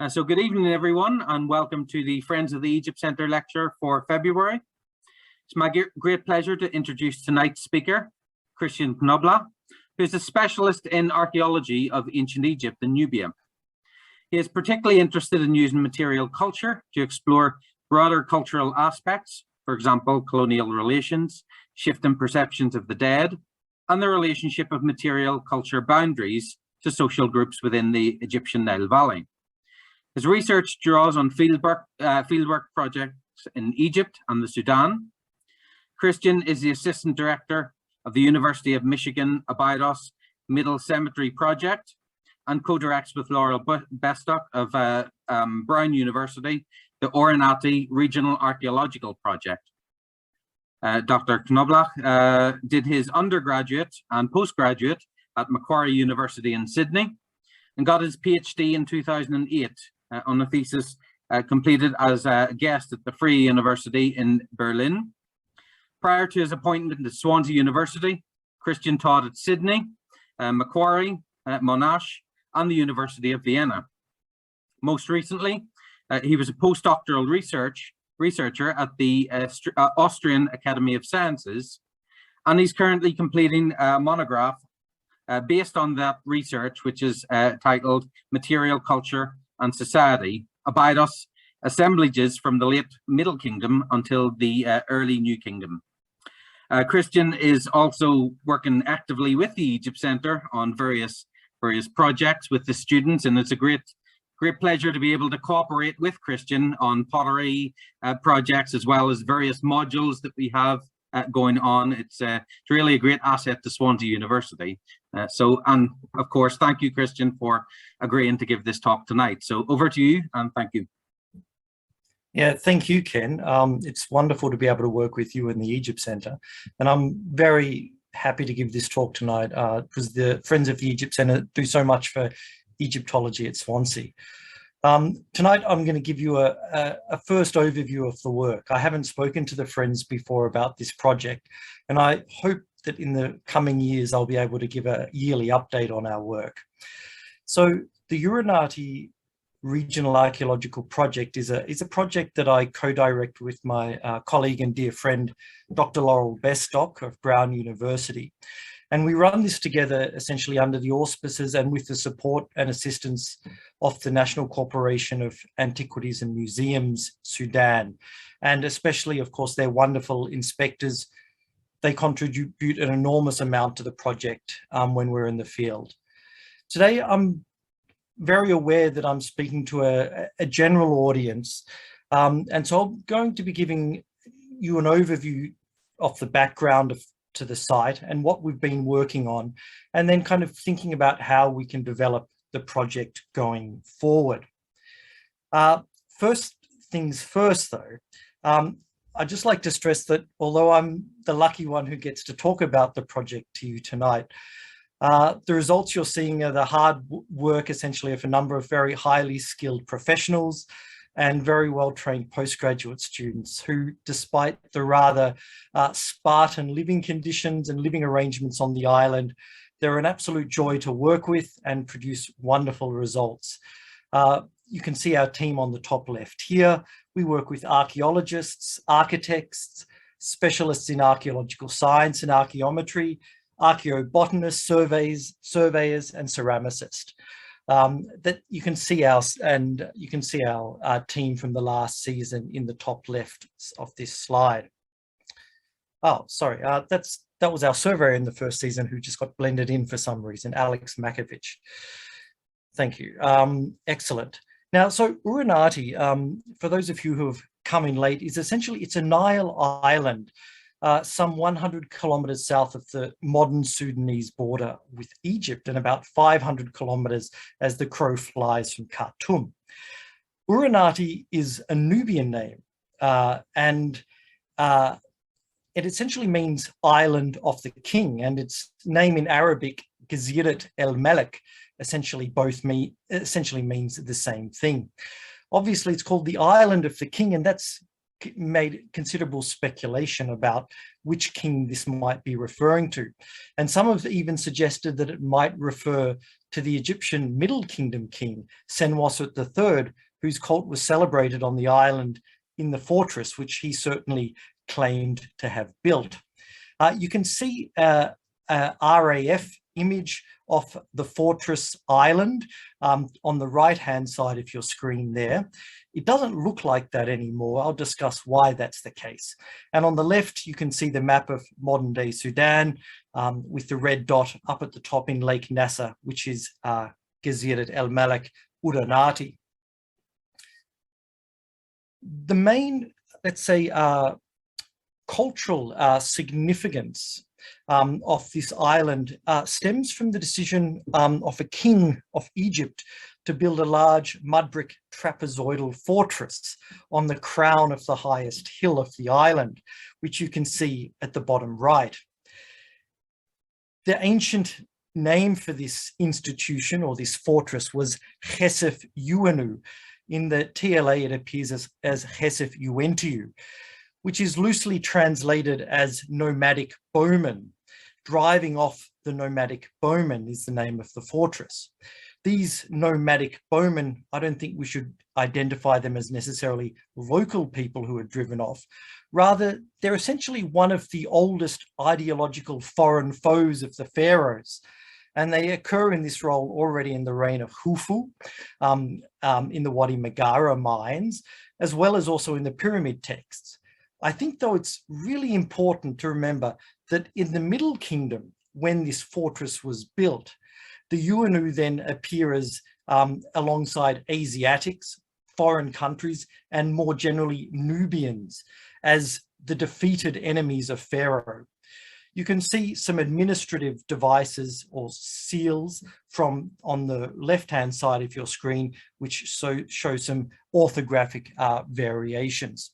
So good evening, everyone, and welcome to the Friends of the Egypt Centre lecture for February. It's my great pleasure to introduce tonight's speaker, Christian Knoblauch, who is a specialist in archaeology of ancient Egypt and Nubia. He is particularly interested in using material culture to explore broader cultural aspects, for example, colonial relations, shifting perceptions of the dead, and the relationship of material culture boundaries to social groups within the Egyptian Nile Valley. His research draws on fieldwork projects in Egypt and the Sudan. Christian is the Assistant Director of the University of Michigan Abydos Middle Cemetery Project and co-directs with Laurel Bestock of Brown University, the Oronati Regional Archaeological Project. Dr. Knoblauch did his undergraduate and postgraduate at Macquarie University in Sydney and got his PhD in 2008 on a thesis completed as a guest at the Free University in Berlin. Prior to his appointment at Swansea University, Christian taught at Sydney, Macquarie, Monash, and the University of Vienna. Most recently, he was a postdoctoral researcher at the Austrian Academy of Sciences, and he's currently completing a monograph based on that research, which is titled Material Culture and Society, Abydos Assemblages from the Late Middle Kingdom until the Early New Kingdom. Christian is also working actively with the Egypt Centre on various projects with the students, and it's a great pleasure to be able to cooperate with Christian on pottery projects, as well as various modules that we have going on. It's really a great asset to Swansea University. And of course, thank you, Christian, for agreeing to give this talk tonight. So over to you, and thank you. Yeah, thank you, Ken. It's wonderful to be able to work with you in the Egypt Centre, and I'm very happy to give this talk tonight because the Friends of the Egypt Centre do so much for Egyptology at Swansea. Tonight, I'm going to give you a first overview of the work. I haven't spoken to the Friends before about this project, and I hope that in the coming years, I'll be able to give a yearly update on our work. So the Oronati Regional Archaeological Project is a project that I co-direct with my colleague and dear friend, Dr. Laurel Bestock of Brown University. And we run this together essentially under the auspices and with the support and assistance of the National Corporation of Antiquities and Museums, Sudan, and especially, of course, their wonderful inspectors. They contribute an enormous amount to the project when we're in the field. Today, I'm very aware that I'm speaking to a general audience, and so I'm going to be giving you an overview of the background to the site and what we've been working on, and then kind of thinking about how we can develop the project going forward. First things first, though, I'd just like to stress that although I'm the lucky one who gets to talk about the project to you tonight, the results you're seeing are the hard work essentially of a number of very highly skilled professionals and very well-trained postgraduate students who, despite the rather Spartan living conditions and living arrangements on the island, they're an absolute joy to work with and produce wonderful results. You can see our team on the top left here. We work with archaeologists, architects, specialists in archaeological science and archaeometry, archaeobotanists, surveyors, and ceramicists. That you can see our team from the last season in the top left of this slide. Oh, sorry, that was our surveyor in the first season who just got blended in for some reason, Alex Makovich. Thank you. Excellent. Now, so Oronati, for those of you who have come in late, is essentially, it's a Nile island, some 100 kilometers south of the modern Sudanese border with Egypt and about 500 kilometers as the crow flies from Khartoum. Oronati is a Nubian name, and it essentially means island of the king, and its name in Arabic, Gezirat el Malik, essentially means the same thing. Obviously, it's called the island of the king, and that's made considerable speculation about which king this might be referring to. And some have even suggested that it might refer to the Egyptian Middle Kingdom king, Senwosret III, whose cult was celebrated on the island in the fortress, which he certainly claimed to have built. You can see a RAF image of the fortress island on the right-hand side of your screen there. It doesn't look like that anymore. I'll discuss why that's the case. And on the left, you can see the map of modern-day Sudan with the red dot up at the top in Lake Nasser, which is Gezirat El Malak Uranati. The main, let's say, cultural significance of this island stems from the decision of a king of Egypt to build a large mud brick trapezoidal fortress on the crown of the highest hill of the island, which you can see at the bottom right. The ancient name for this institution or this fortress was Chesef Uanu. In the TLA, it appears as Chesef Uentiu, which is loosely translated as nomadic bowman. Driving off the nomadic bowman is the name of the fortress. These nomadic bowmen, I don't think we should identify them as necessarily local people who are driven off. Rather, they're essentially one of the oldest ideological foreign foes of the pharaohs. And they occur in this role already in the reign of Khufu, in the Wadi Megara mines, as well as also in the pyramid texts. I think, though, it's really important to remember that in the Middle Kingdom, when this fortress was built, the Uanu then appear as alongside Asiatics, foreign countries, and more generally Nubians as the defeated enemies of Pharaoh. You can see some administrative devices or seals on the left-hand side of your screen, which show some orthographic variations.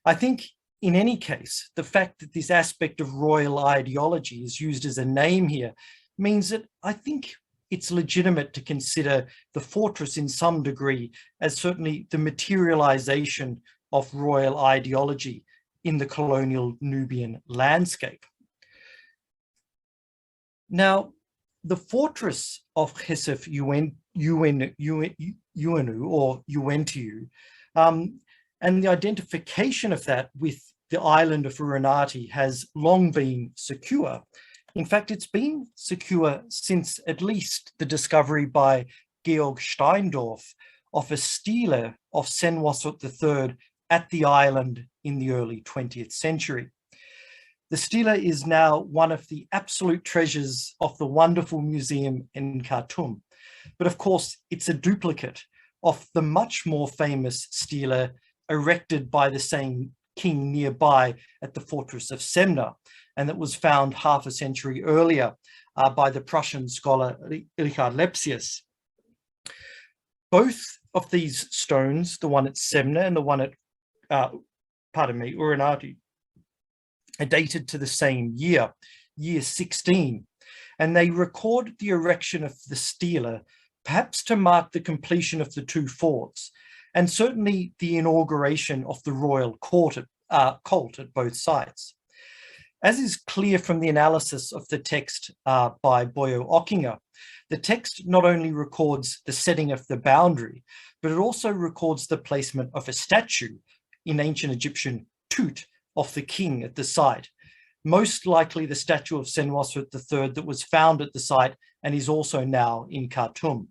I think in any case, the fact that this aspect of royal ideology is used as a name here means that I think it's legitimate to consider the fortress in some degree as certainly the materialization of royal ideology in the colonial Nubian landscape. Now, the fortress of Chesef Uanu or Uentiu, and the identification of that with the island of Uranati has long been secure. In fact, it's been secure since at least the discovery by Georg Steindorf of a stele of Senwosret III at the island in the early 20th century. The stele is now one of the absolute treasures of the wonderful museum in Khartoum. But of course, it's a duplicate of the much more famous stele erected by the same king nearby at the fortress of Semna, and that was found half a century earlier by the Prussian scholar Richard Lepsius. Both of these stones, the one at Semna and the one at, Uranati, are dated to the same year, year 16, and they record the erection of the stele, perhaps to mark the completion of the two forts, and certainly the inauguration of the royal cult at both sites. As is clear from the analysis of the text by Boyo Ockinger, the text not only records the setting of the boundary, but it also records the placement of a statue in ancient Egyptian Tut of the king at the site, most likely the statue of Senwosret III that was found at the site and is also now in Khartoum.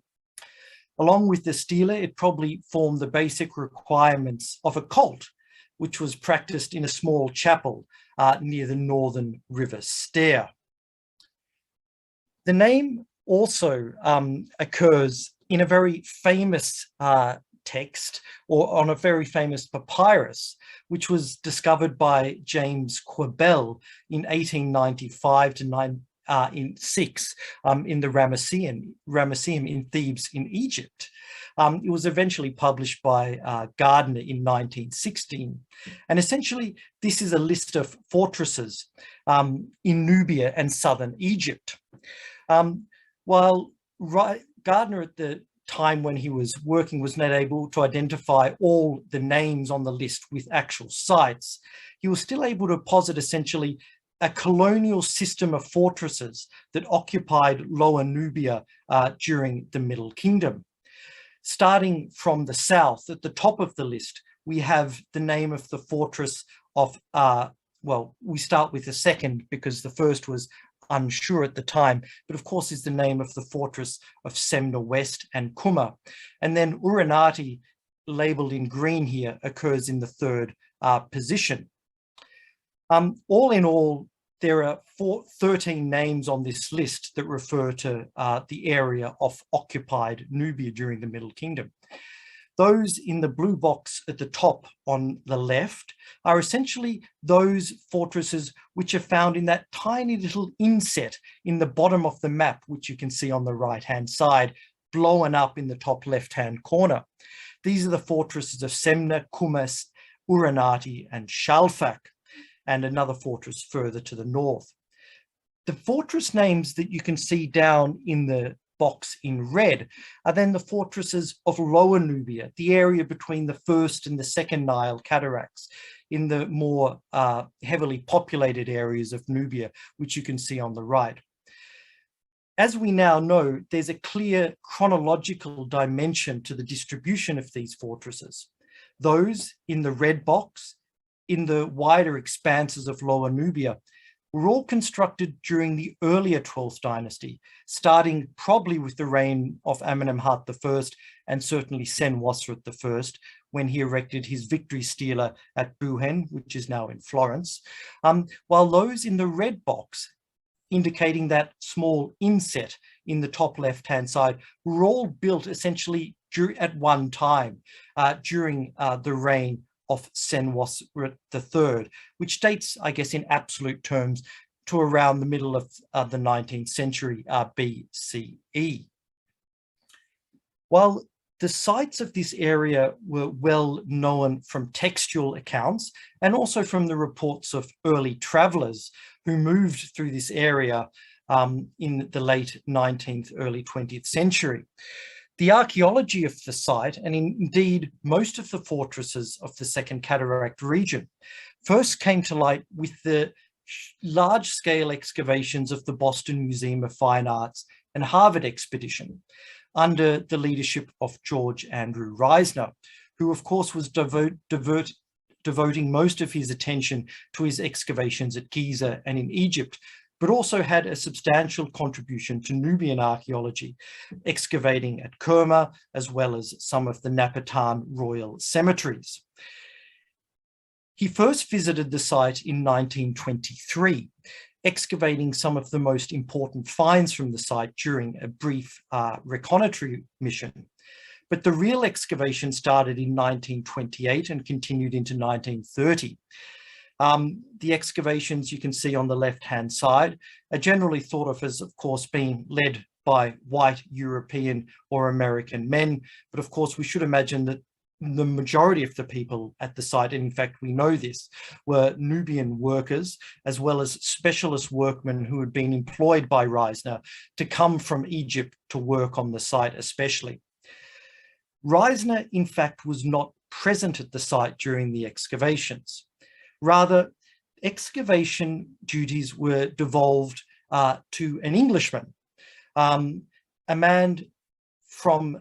Along with the stele, it probably formed the basic requirements of a cult, which was practiced in a small chapel near the northern river Ster. The name also occurs in a very famous text, or on a very famous papyrus, which was discovered by James Quebel in 1895 to 6 in the Ramesseum in Thebes in Egypt. It was eventually published by Gardner in 1916. And essentially, this is a list of fortresses in Nubia and southern Egypt. While Gardner at the time when he was working was not able to identify all the names on the list with actual sites, he was still able to posit essentially a colonial system of fortresses that occupied Lower Nubia during the Middle Kingdom. Starting from the south, at the top of the list, we have the name of the fortress of, well, we start with the second because the first was unsure at the time, but of course is the name of the fortress of Semna West and Kuma. And then Uranati, labeled in green here, occurs in the third position. All in all, there are 13 names on this list that refer to the area of occupied Nubia during the Middle Kingdom. Those in the blue box at the top on the left are essentially those fortresses which are found in that tiny little inset in the bottom of the map, which you can see on the right-hand side, blown up in the top left-hand corner. These are the fortresses of Semna, Kumas, Uranati, and Shalfak, and another fortress further to the north. The fortress names that you can see down in the box in red are then the fortresses of Lower Nubia, the area between the first and the second Nile cataracts, in the more heavily populated areas of Nubia, which you can see on the right. As we now know, there's a clear chronological dimension to the distribution of these fortresses. Those in the red box, in the wider expanses of Lower Nubia, were all constructed during the earlier 12th dynasty, starting probably with the reign of Amenemhat I and certainly Senwosret I, when he erected his victory stela at Buhen, which is now in Florence, while those in the red box, indicating that small inset in the top left-hand side, were all built essentially at one time during the reign of Senwosret III, which dates, I guess, in absolute terms to around the middle of the 19th century BCE. While the sites of this area were well known from textual accounts and also from the reports of early travelers who moved through this area in the late 19th, early 20th century, the archaeology of the site, and indeed most of the fortresses of the Second Cataract region, first came to light with the large-scale excavations of the Boston Museum of Fine Arts and Harvard expedition under the leadership of George Andrew Reisner, who of course was devoting most of his attention to his excavations at Giza and in Egypt, but also had a substantial contribution to Nubian archaeology, excavating at Kerma, as well as some of the Napatan royal cemeteries. He first visited the site in 1923, excavating some of the most important finds from the site during a brief reconnaissance mission. But the real excavation started in 1928 and continued into 1930. The excavations you can see on the left-hand side are generally thought of course, being led by white European or American men. But of course, we should imagine that the majority of the people at the site, and in fact, we know this, were Nubian workers, as well as specialist workmen who had been employed by Reisner to come from Egypt to work on the site especially. Reisner, in fact, was not present at the site during the excavations. Rather, excavation duties were devolved to an Englishman, a man from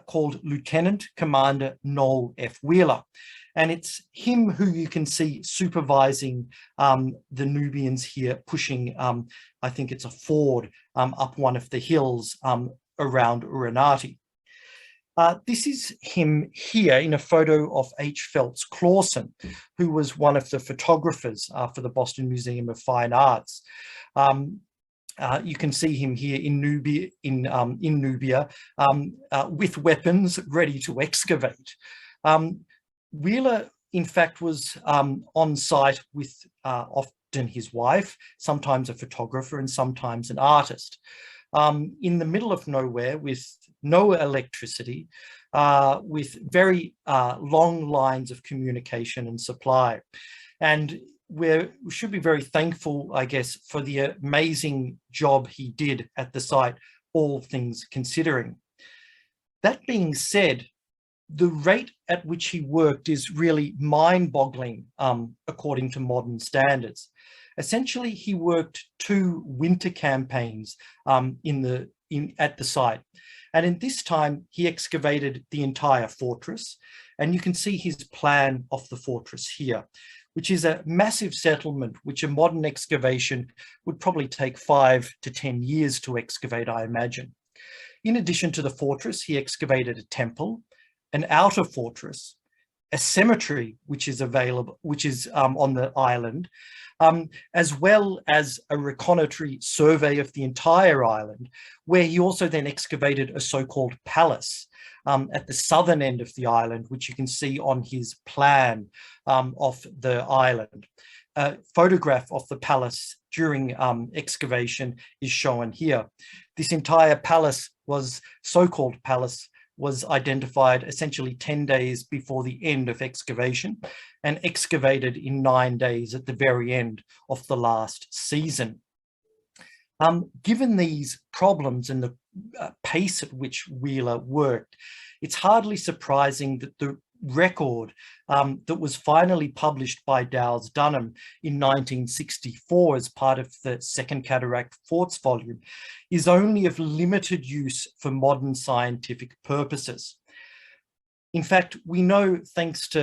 called Lieutenant Commander Noel F. Wheeler. And it's him who you can see supervising the Nubians here, pushing, I think it's a ford up one of the hills around Uranati. This is him here in a photo of H. Phelps Clawson, who was one of the photographers for the Boston Museum of Fine Arts. You can see him here in Nubia, with weapons ready to excavate. Wheeler, in fact, was on site with often his wife, sometimes a photographer and sometimes an artist, in the middle of nowhere with no electricity, with very long lines of communication and supply. And we should be very thankful, I guess, for the amazing job he did at the site, all things considering. That being said, the rate at which he worked is really mind-boggling, according to modern standards. Essentially, he worked 2 winter campaigns at the site. And in this time, he excavated the entire fortress. And you can see his plan of the fortress here, which is a massive settlement, which a modern excavation would probably take 5 to 10 years to excavate, I imagine. In addition to the fortress, he excavated a temple, an outer fortress, a cemetery, which is on the island, as well as a reconnaissance survey of the entire island, where he also then excavated a so-called palace at the southern end of the island, which you can see on his plan of the island. A photograph of the palace during excavation is shown here. This entire palace so-called palace was identified essentially 10 days before the end of excavation and excavated in 9 days at the very end of the last season. Given these problems and the pace at which Wheeler worked, it's hardly surprising that the record that was finally published by Dowles Dunham in 1964 as part of the Second Cataract Forts volume is only of limited use for modern scientific purposes. In fact, we know, thanks to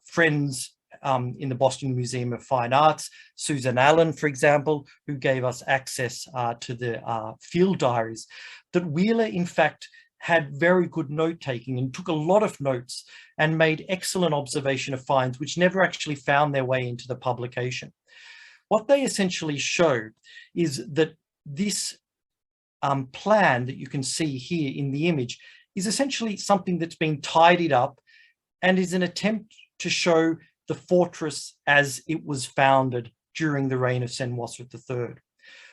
friends in the Boston Museum of Fine Arts, Susan Allen, for example, who gave us access to the field diaries, that Wheeler, in fact, had very good note-taking and took a lot of notes and made excellent observation of finds which never actually found their way into the publication. What they essentially show is that this plan that you can see here in the image is essentially something that's been tidied up and is an attempt to show the fortress as it was founded during the reign of Senwosret III.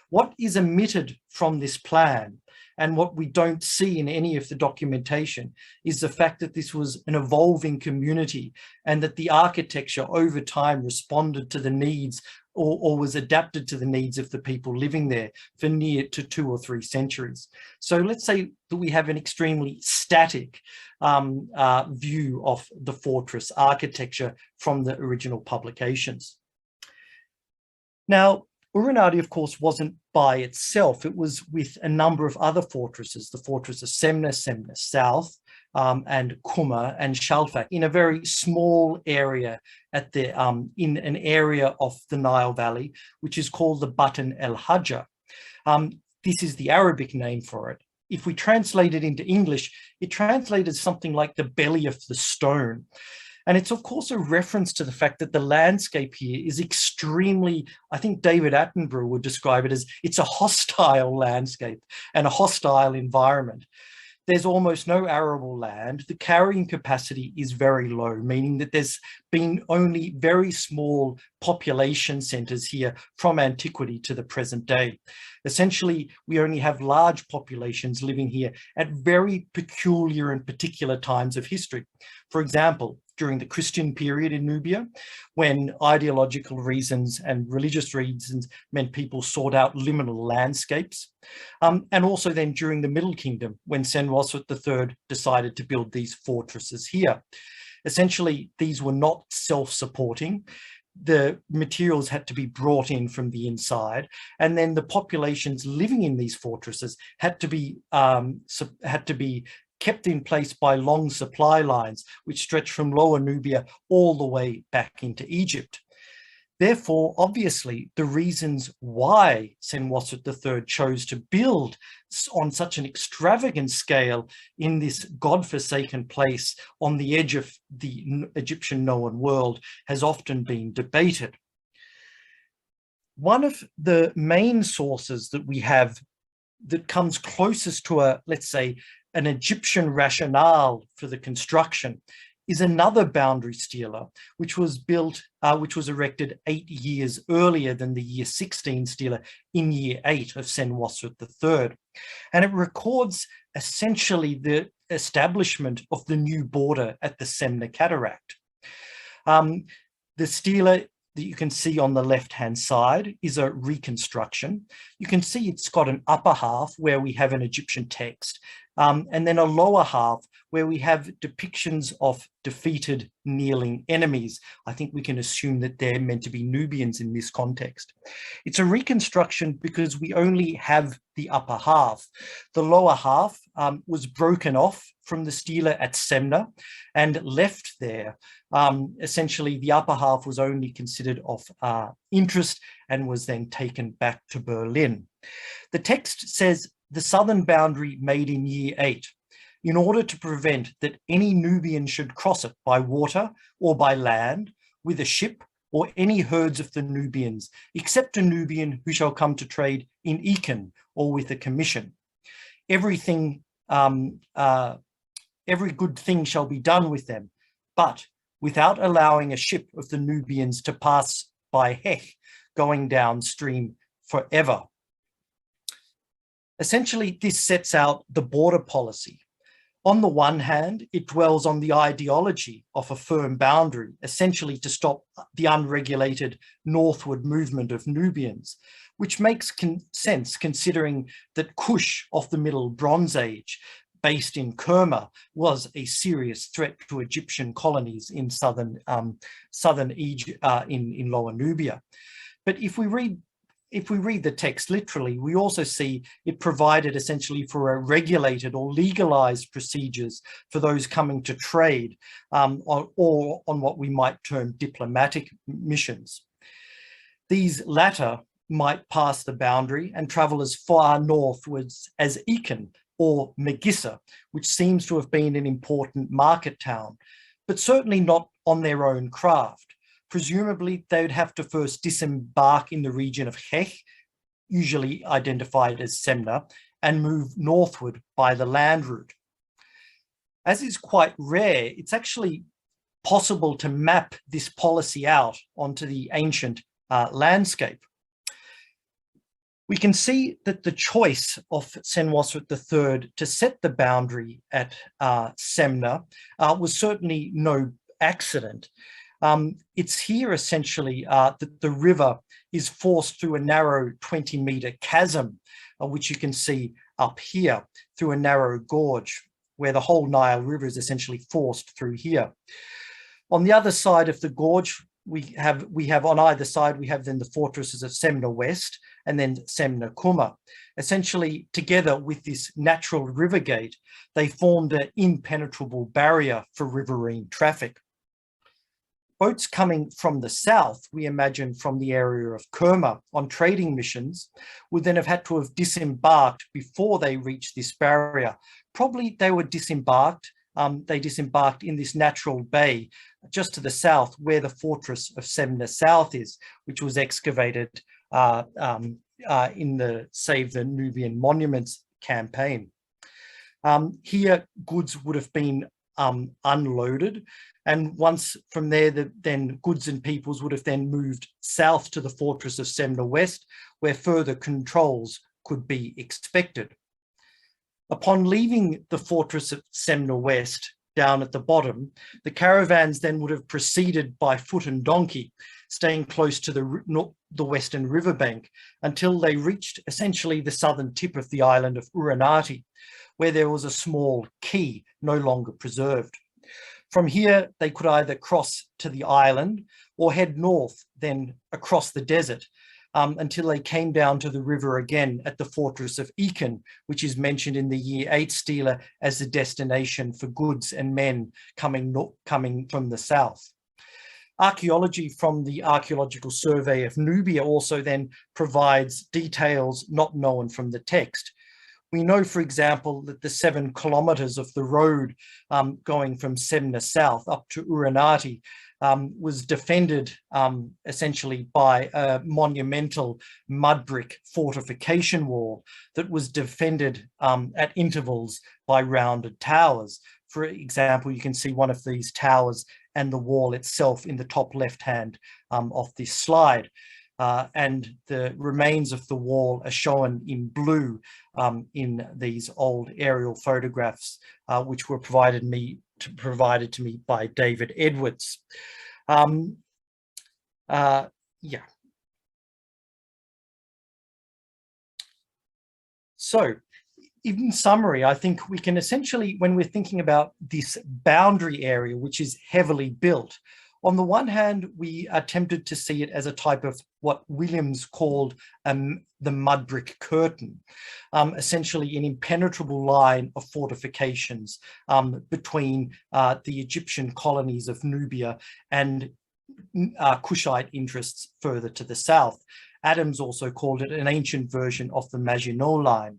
What is omitted from this plan, and what we don't see in any of the documentation, is the fact that this was an evolving community and that the architecture over time responded to the needs or was adapted to the needs of the people living there for near to 2 or 3 centuries. So let's say that we have an extremely static view of the fortress architecture from the original publications. Now, Uranadi, of course, wasn't by itself. It was with a number of other fortresses, the fortress of Semna, Semna South, and Kuma and Shalfak, in a very small area at the in an area of the Nile Valley, which is called the Button el Hajja. This is the Arabic name for it. If we translate it into English, it translated something like the belly of the stone. And it's, of course, a reference to the fact that the landscape here is extremely, I think David Attenborough would describe it as, it's a hostile landscape and a hostile environment. There's almost no arable land. The carrying capacity is very low, meaning that there's been only very small population centers here from antiquity to the present day. Essentially, we only have large populations living here at very peculiar and particular times of history. For example, during the Christian period in Nubia, when ideological reasons and religious reasons meant people sought out liminal landscapes. And also then during the Middle Kingdom, when Senwosret III decided to build these fortresses here. Essentially, these were not self-supporting. The materials had to be brought in from the inside, and then the populations living in these fortresses had to be kept in place by long supply lines, which stretch from Lower Nubia all the way back into Egypt. Therefore, obviously, the reasons why Senwosret III chose to build on such an extravagant scale in this godforsaken place on the edge of the Egyptian known world has often been debated. One of the main sources that we have that comes closest to a, let's say, an Egyptian rationale for the construction is another boundary stela, which was erected 8 years earlier than the year 16 stela in year 8 of Senwosret III. And it records essentially the establishment of the new border at the Semna Cataract. The stela that you can see on the left-hand side is a reconstruction. You can see it's got an upper half where we have an Egyptian text, and then a lower half where we have depictions of defeated kneeling enemies. I think we can assume that they're meant to be Nubians in this context. It's a reconstruction because we only have the upper half. The lower half was broken off from the stela at Semna and left there. Essentially, the upper half was only considered of interest and was then taken back to Berlin. The text says the southern boundary made in year 8, in order to prevent that any Nubian should cross it by water or by land with a ship or any herds of the Nubians, except a Nubian who shall come to trade in Eken or with a commission. Everything, every good thing shall be done with them, but without allowing a ship of the Nubians to pass by Hech, going downstream forever. Essentially, this sets out the border policy. On the one hand, it dwells on the ideology of a firm boundary, essentially to stop the unregulated northward movement of Nubians, which makes sense considering that Kush of the Middle Bronze Age, based in Kerma, was a serious threat to Egyptian colonies in southern Egypt, in Lower Nubia. But if we read the text literally, we also see it provided essentially for a regulated or legalized procedures for those coming to trade or on what we might term diplomatic missions. These latter might pass the boundary and travel as far northwards as Eken or Megissa, which seems to have been an important market town, but certainly not on their own craft. Presumably, they would have to first disembark in the region of Hech, usually identified as Semna, and move northward by the land route. As is quite rare, it's actually possible to map this policy out onto the ancient landscape. We can see that the choice of Senwosret III to set the boundary at Semna was certainly no accident. It's here essentially that the river is forced through a narrow 20-meter chasm, which you can see up here through a narrow gorge where the whole Nile River is essentially forced through here. On the other side of the gorge, we have on either side, we have then the fortresses of Semna West and then Semna Kuma. Essentially, together with this natural river gate, they formed an impenetrable barrier for riverine traffic. Boats coming from the south, we imagine from the area of Kerma on trading missions, would then have had to have disembarked before they reached this barrier. Probably they were disembarked, they disembarked in this natural bay just to the south where the fortress of Semna South is, which was excavated in the Save the Nubian Monuments campaign. Here, goods would have been unloaded, and once from there, then goods and peoples would have then moved south to the fortress of Semna West, where further controls could be expected. Upon leaving the fortress of Semna West down at the bottom, the caravans then would have proceeded by foot and donkey, staying close to the western riverbank until they reached essentially the southern tip of the island of Uranati, where there was a small quay no longer preserved. From here, they could either cross to the island or head north, then across the desert, until they came down to the river again at the fortress of Eken, which is mentioned in the year 8 stela as the destination for goods and men coming from the south. Archaeology from the Archaeological Survey of Nubia also then provides details not known from the text. We know, for example, that the 7 kilometers of the road going from Semna South up to Uranati was defended essentially by a monumental mud brick fortification wall that was defended at intervals by rounded towers. For example, you can see one of these towers and the wall itself in the top left-hand of this slide. And the remains of the wall are shown in blue in these old aerial photographs, which were provided to me by David Edwards. Yeah. So in summary, I think we can essentially, when we're thinking about this boundary area, which is heavily built, on the one hand, we are tempted to see it as a type of what Williams called the mud brick curtain, essentially an impenetrable line of fortifications between the Egyptian colonies of Nubia and Kushite interests further to the south. Adams also called it an ancient version of the Maginot Line.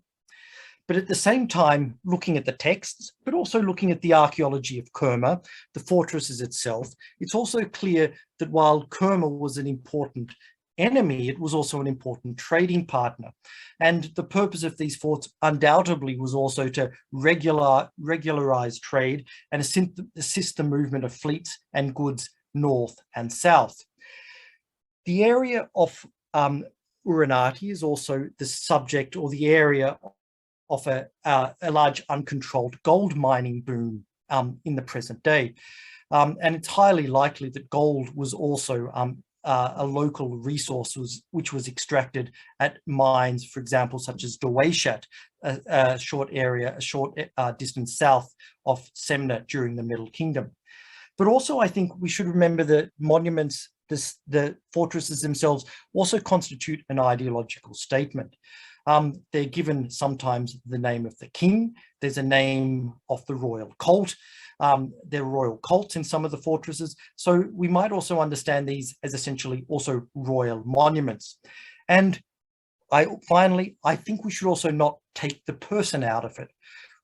But at the same time, looking at the texts, but also looking at the archaeology of Kerma, the fortresses itself, it's also clear that while Kerma was an important enemy, it was also an important trading partner. And the purpose of these forts undoubtedly was also to regularize trade and assist the movement of fleets and goods north and south. The area of Uranati is also the subject, or the area of a large uncontrolled gold mining boom in the present day. And it's highly likely that gold was also a local resource which was extracted at mines, for example, such as Dawayshat, a short distance south of Semna during the Middle Kingdom. But also, I think we should remember that monuments, the fortresses themselves, also constitute an ideological statement. They're given sometimes the name of the king. There's a name of the royal cult. There are royal cults in some of the fortresses. So we might also understand these as essentially also royal monuments. And finally, I think we should also not take the person out of it.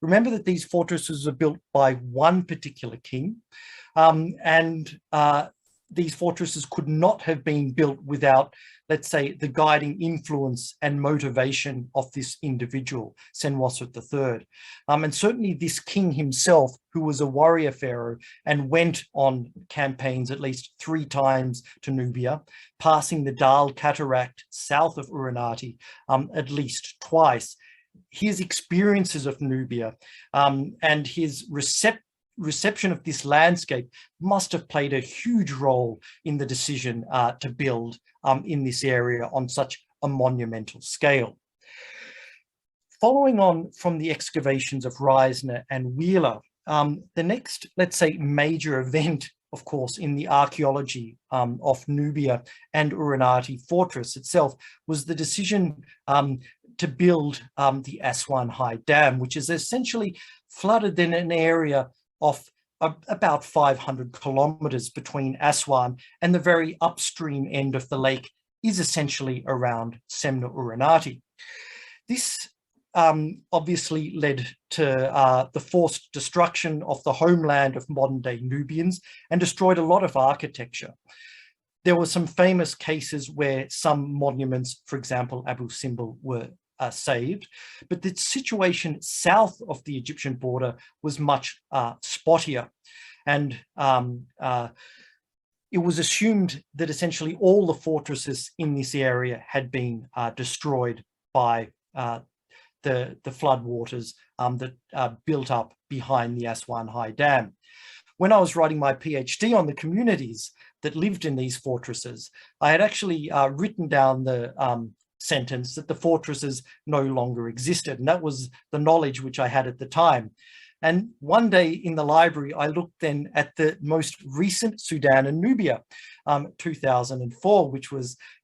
Remember that these fortresses are built by one particular king, and these fortresses could not have been built without, let's say, the guiding influence and motivation of this individual, Senwosret III. And certainly this king himself, who was a warrior pharaoh and went on campaigns at least 3 times to Nubia, passing the Dal Cataract south of Uranati at least twice. His experiences of Nubia and his reception of this landscape must have played a huge role in the decision to build in this area on such a monumental scale. Following on from the excavations of Reisner and Wheeler, the next, let's say, major event, of course, in the archaeology of Nubia and Uranati fortress itself was the decision to build the Aswan High Dam, which is essentially flooded in an area of about 500 kilometers between Aswan and the very upstream end of the lake is essentially around Semna Uranati. This obviously led to the forced destruction of the homeland of modern-day Nubians and destroyed a lot of architecture. There were some famous cases where some monuments, for example, Abu Simbel, were saved, but the situation south of the Egyptian border was much spottier. And it was assumed that essentially all the fortresses in this area had been destroyed by the floodwaters that built up behind the Aswan High Dam. When I was writing my PhD on the communities that lived in these fortresses, I had actually written down the sentence that the fortresses no longer existed. And that was the knowledge which I had at the time. And one day in the library, I looked then at the most recent Sudan and Nubia, 2004, which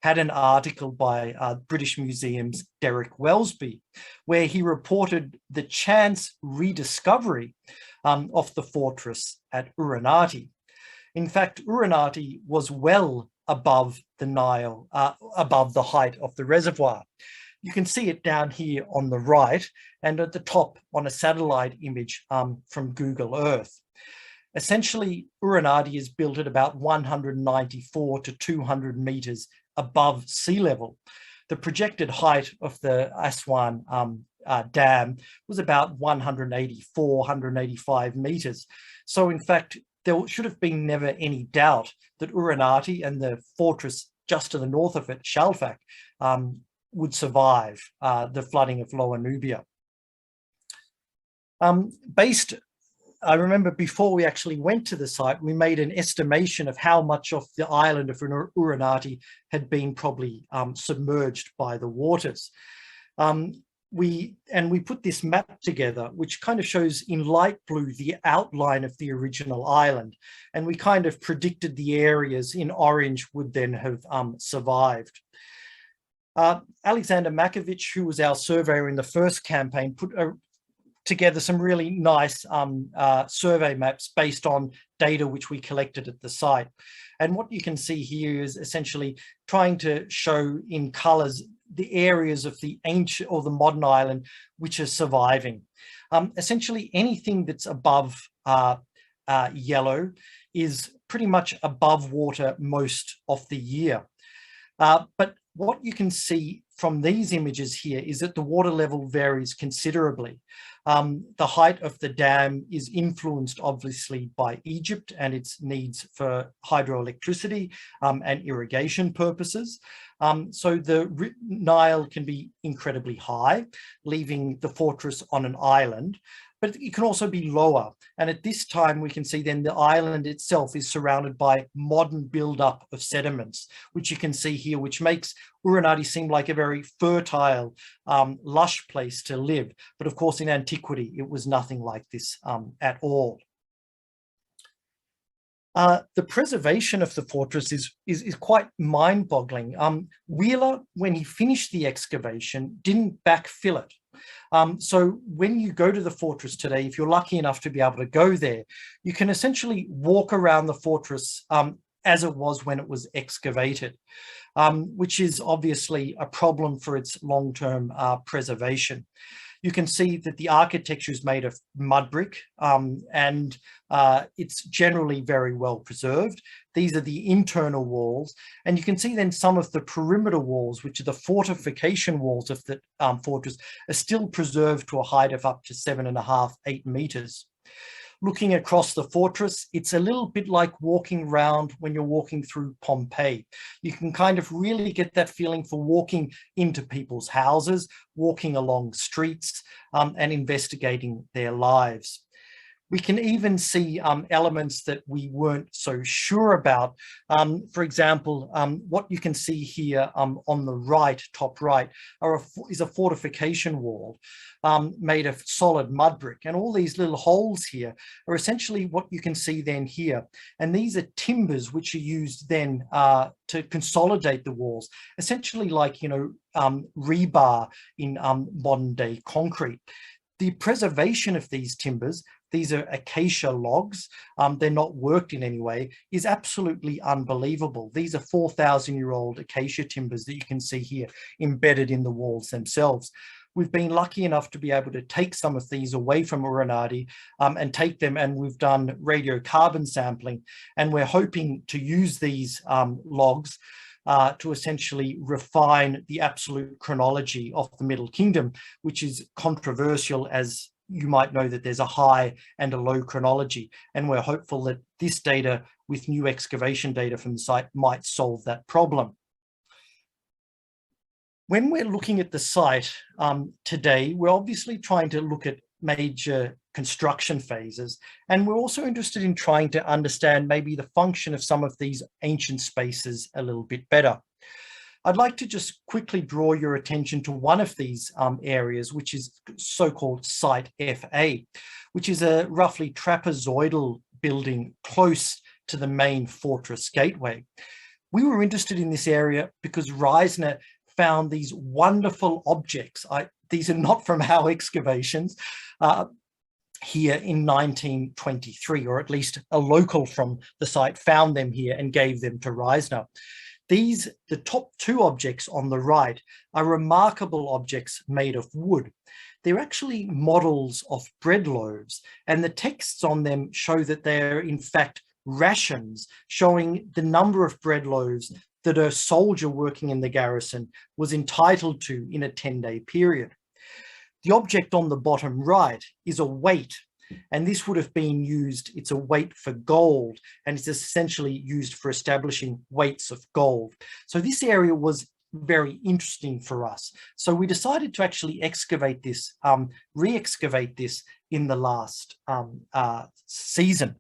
had an article by British Museum's Derek Welsby, where he reported the chance rediscovery of the fortress at Uranati. In fact, Uranati was well above the Nile, above the height of the reservoir. You can see it down here on the right and at the top on a satellite image from Google Earth. Essentially, Uranati is built at about 194 to 200 meters above sea level. The projected height of the Aswan Dam was about 184, 185 meters. So in fact, there should have been never any doubt that Uranati and the fortress just to the north of it, Shalfak, would survive the flooding of Lower Nubia. I remember before we actually went to the site, we made an estimation of how much of the island of Uranati had been probably submerged by the waters. we put this map together, which kind of shows in light blue the outline of the original island. And we kind of predicted the areas in orange would then have survived. Alexander Makovich, who was our surveyor in the first campaign, put together some really nice survey maps based on data which we collected at the site. And what you can see here is essentially trying to show in colors the areas of the ancient or the modern island which are surviving. Essentially anything that's above yellow is pretty much above water most of the year. But what you can see from these images here is that the water level varies considerably. The height of the dam is influenced obviously by Egypt and its needs for hydroelectricity and irrigation purposes. So the Nile can be incredibly high, leaving the fortress on an island, but it can also be lower. And at this time, we can see then the island itself is surrounded by modern buildup of sediments, which you can see here, which makes Uranadi seem like a very fertile, lush place to live. But of course, in antiquity, it was nothing like this at all. The preservation of the fortress is quite mind-boggling. Wheeler, when he finished the excavation, didn't backfill it. So when you go to the fortress today, if you're lucky enough to be able to go there, you can essentially walk around the fortress as it was when it was excavated, which is obviously a problem for its long-term preservation. You can see that the architecture is made of mud brick and it's generally very well preserved. These are the internal walls, and you can see then some of the perimeter walls, which are the fortification walls of the fortress, are still preserved to a height of up to 7.5, 8 meters. Looking across the fortress, it's a little bit like walking around when you're walking through Pompeii. You can kind of really get that feeling for walking into people's houses, walking along streets, and investigating their lives. We can even see elements that we weren't so sure about. For example, what you can see here on the right, top right, is a fortification wall made of solid mud brick. And all these little holes here are essentially what you can see then here. And these are timbers which are used then to consolidate the walls, essentially like, you know, rebar in modern day concrete. The preservation of these timbers, these are acacia logs, they're not worked in any way, is absolutely unbelievable. These are 4,000-year-old acacia timbers that you can see here embedded in the walls themselves. We've been lucky enough to be able to take some of these away from Uranadi and take them, and we've done radiocarbon sampling, and we're hoping to use these logs to essentially refine the absolute chronology of the Middle Kingdom, which is controversial, as you might know that there's a high and a low chronology. And we're hopeful that this data with new excavation data from the site might solve that problem. When we're looking at the site today, we're obviously trying to look at major construction phases. And we're also interested in trying to understand maybe the function of some of these ancient spaces a little bit better. I'd like to just quickly draw your attention to one of these areas, which is so-called Site FA, which is a roughly trapezoidal building close to the main fortress gateway. We were interested in this area because Reisner found these wonderful objects. These are not from our excavations here in 1923, or at least a local from the site found them here and gave them to Reisner. The top two objects on the right are remarkable objects made of wood. They're actually models of bread loaves, and the texts on them show that they're in fact rations, showing the number of bread loaves that a soldier working in the garrison was entitled to in a 10-day period. The object on the bottom right is a weight, and this would have been used, it's a weight for gold, and it's essentially used for establishing weights of gold. So this area was very interesting for us. So we decided to actually excavate this, re-excavate this in the last season.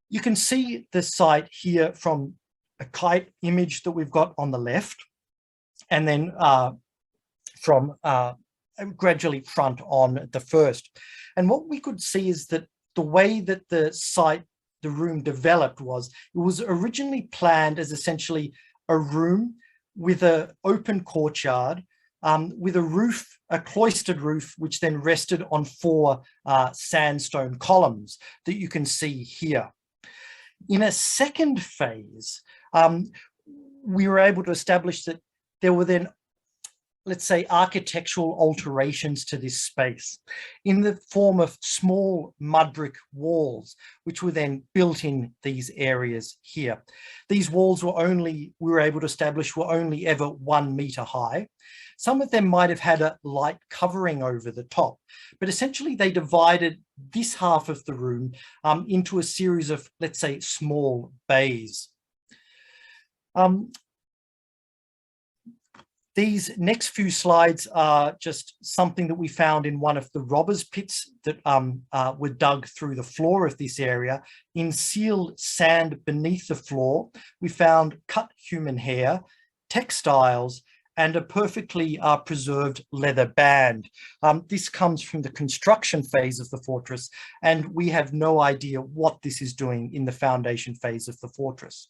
You can see the site here from a kite image that we've got on the left, and then from gradually front on the first. And what we could see is that the way that the room developed was, it was originally planned as essentially a room with an open courtyard, with a roof, a cloistered roof, which then rested on 4 sandstone columns that you can see here. In a second phase, we were able to establish that there were then, let's say, architectural alterations to this space in the form of small mud brick walls, which were then built in these areas here. These walls we were able to establish, were only ever 1 meter high. Some of them might have had a light covering over the top, but essentially they divided this half of the room into a series of, let's say, small bays. These next few slides are just something that we found in one of the robbers' pits that were dug through the floor of this area. In sealed sand beneath the floor, we found cut human hair, textiles, and a perfectly preserved leather band. This comes from the construction phase of the fortress, and we have no idea what this is doing in the foundation phase of the fortress.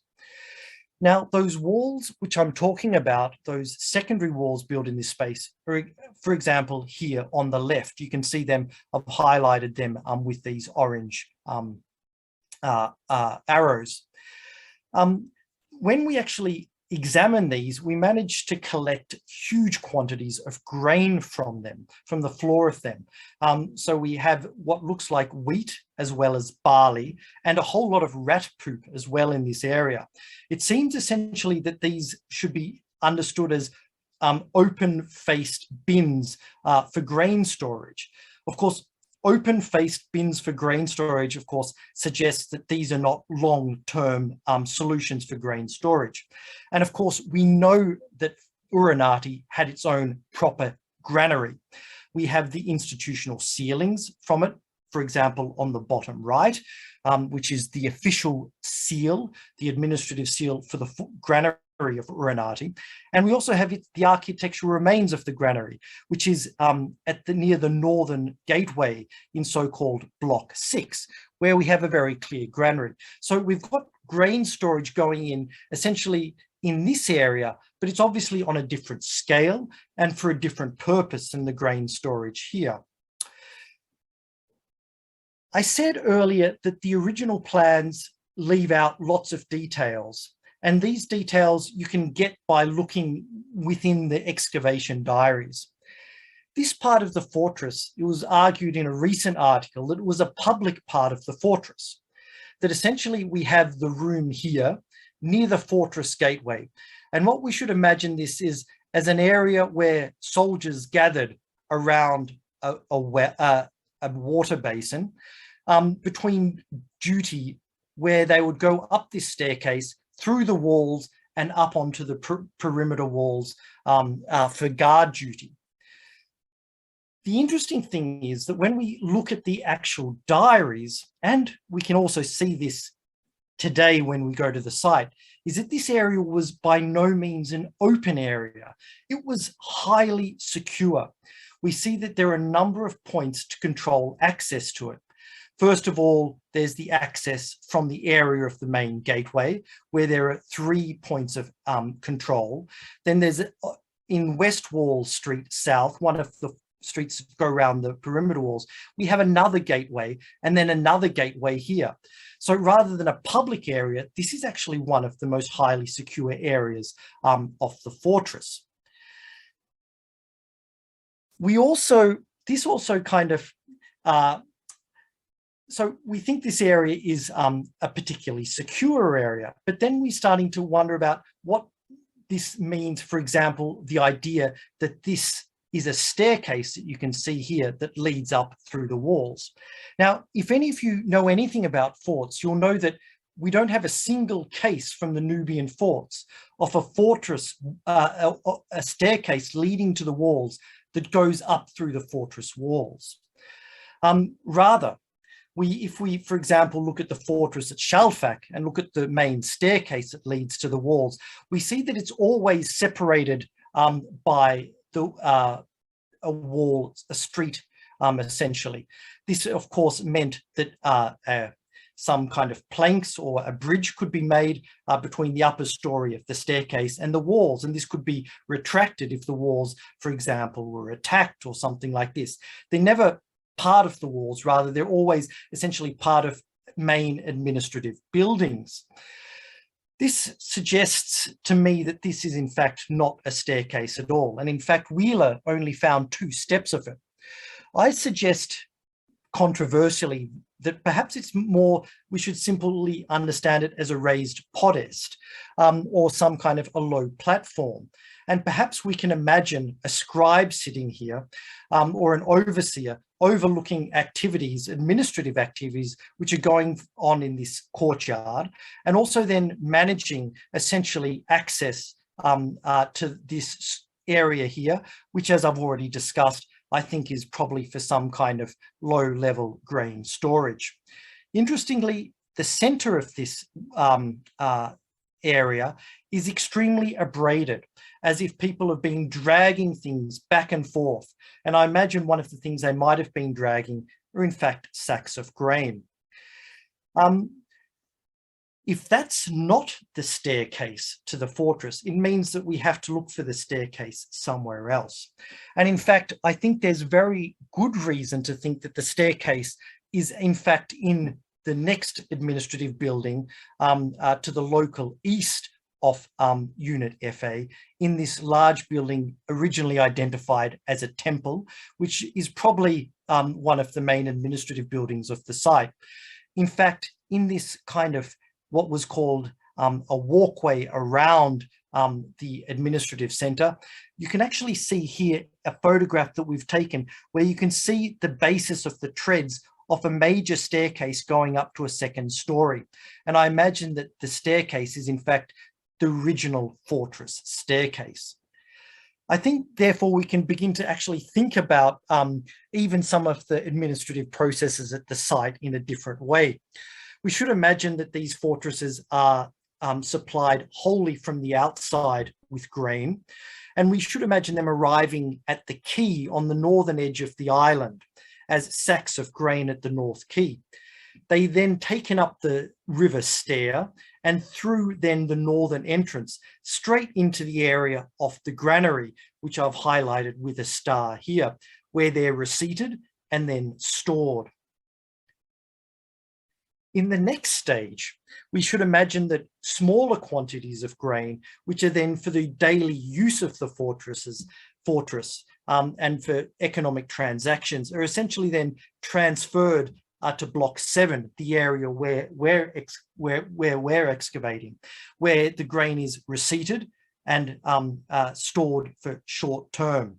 Now, those walls which I'm talking about, those secondary walls built in this space, for example, here on the left, you can see them, I've highlighted them with these orange arrows. When we actually examine these, we managed to collect huge quantities of grain from them, from the floor of them. So we have what looks like wheat as well as barley, and a whole lot of rat poop as well in this area. It seems essentially that these should be understood as open-faced bins for grain storage. Of course, open-faced bins for grain storage, of course, suggests that these are not long-term solutions for grain storage. And of course, we know that Uranati had its own proper granary. We have the institutional ceilings from it, for example, on the bottom right, which is the official seal, the administrative seal for the granary of Uranati. And we also have the architectural remains of the granary, which is near the northern gateway in so-called Block 6, where we have a very clear granary. So we've got grain storage going in essentially in this area, but it's obviously on a different scale and for a different purpose than the grain storage here. I said earlier that the original plans leave out lots of details, and these details you can get by looking within the excavation diaries. This part of the fortress, it was argued in a recent article that it was a public part of the fortress, that essentially we have the room here near the fortress gateway. And what we should imagine this is as an area where soldiers gathered around a water basin between duty, where they would go up this staircase through the walls and up onto the perimeter walls for guard duty. The interesting thing is that when we look at the actual diaries, and we can also see this today when we go to the site, is that this area was by no means an open area. It was highly secure. We see that there are a number of points to control access to it. First of all, there's the access from the area of the main gateway, where there are 3 points of control. Then there's in West Wall Street South, one of the streets that go around the perimeter walls, we have another gateway and then another gateway here. So rather than a public area, this is actually one of the most highly secure areas of the fortress. So we think this area is a particularly secure area, but then we're starting to wonder about what this means. For example, the idea that this is a staircase that you can see here that leads up through the walls. Now, if any of you know anything about forts, you'll know that we don't have a single case from the Nubian forts of a fortress, a staircase leading to the walls that goes up through the fortress walls. Rather, if we, for example, look at the fortress at Shalfak and look at the main staircase that leads to the walls, we see that it's always separated by a wall, a street, essentially. This, of course, meant that some kind of planks or a bridge could be made between the upper story of the staircase and the walls. And this could be retracted if the walls, for example, were attacked or something like this. They're never part of the walls, rather they're always essentially part of main administrative buildings. This suggests to me that this is in fact not a staircase at all. And in fact, Wheeler only found 2 steps of it. I suggest controversially that perhaps it's more, we should simply understand it as a raised podest or some kind of a low platform. And perhaps we can imagine a scribe sitting here or an overseer overlooking activities, administrative activities, which are going on in this courtyard, and also then managing essentially access to this area here, which, as I've already discussed, I think is probably for some kind of low-level grain storage. Interestingly, the center of this area is extremely abraded, as if people have been dragging things back and forth. And I imagine one of the things they might have been dragging are in fact sacks of grain. If that's not the staircase to the fortress, it means that we have to look for the staircase somewhere else. And in fact, I think there's very good reason to think that the staircase is in fact in the next administrative building to the local east of Unit FA, in this large building originally identified as a temple, which is probably one of the main administrative buildings of the site. In fact, in this kind of what was called a walkway around the administrative center, you can actually see here a photograph that we've taken where you can see the basis of the treads of a major staircase going up to a 2nd story. And I imagine that the staircase is in fact the original fortress staircase. I think, therefore, we can begin to actually think about even some of the administrative processes at the site in a different way. We should imagine that these fortresses are supplied wholly from the outside with grain, and we should imagine them arriving at the quay on the northern edge of the island as sacks of grain at the North Quay. They then taken up the River Stair and through then the northern entrance straight into the area of the granary, which I've highlighted with a star here, where they're receipted and then stored. In the next stage, we should imagine that smaller quantities of grain, which are then for the daily use of the fortress and for economic transactions, are essentially then transferred to Block 7, the area where we're excavating, where the grain is receipted and stored for short term.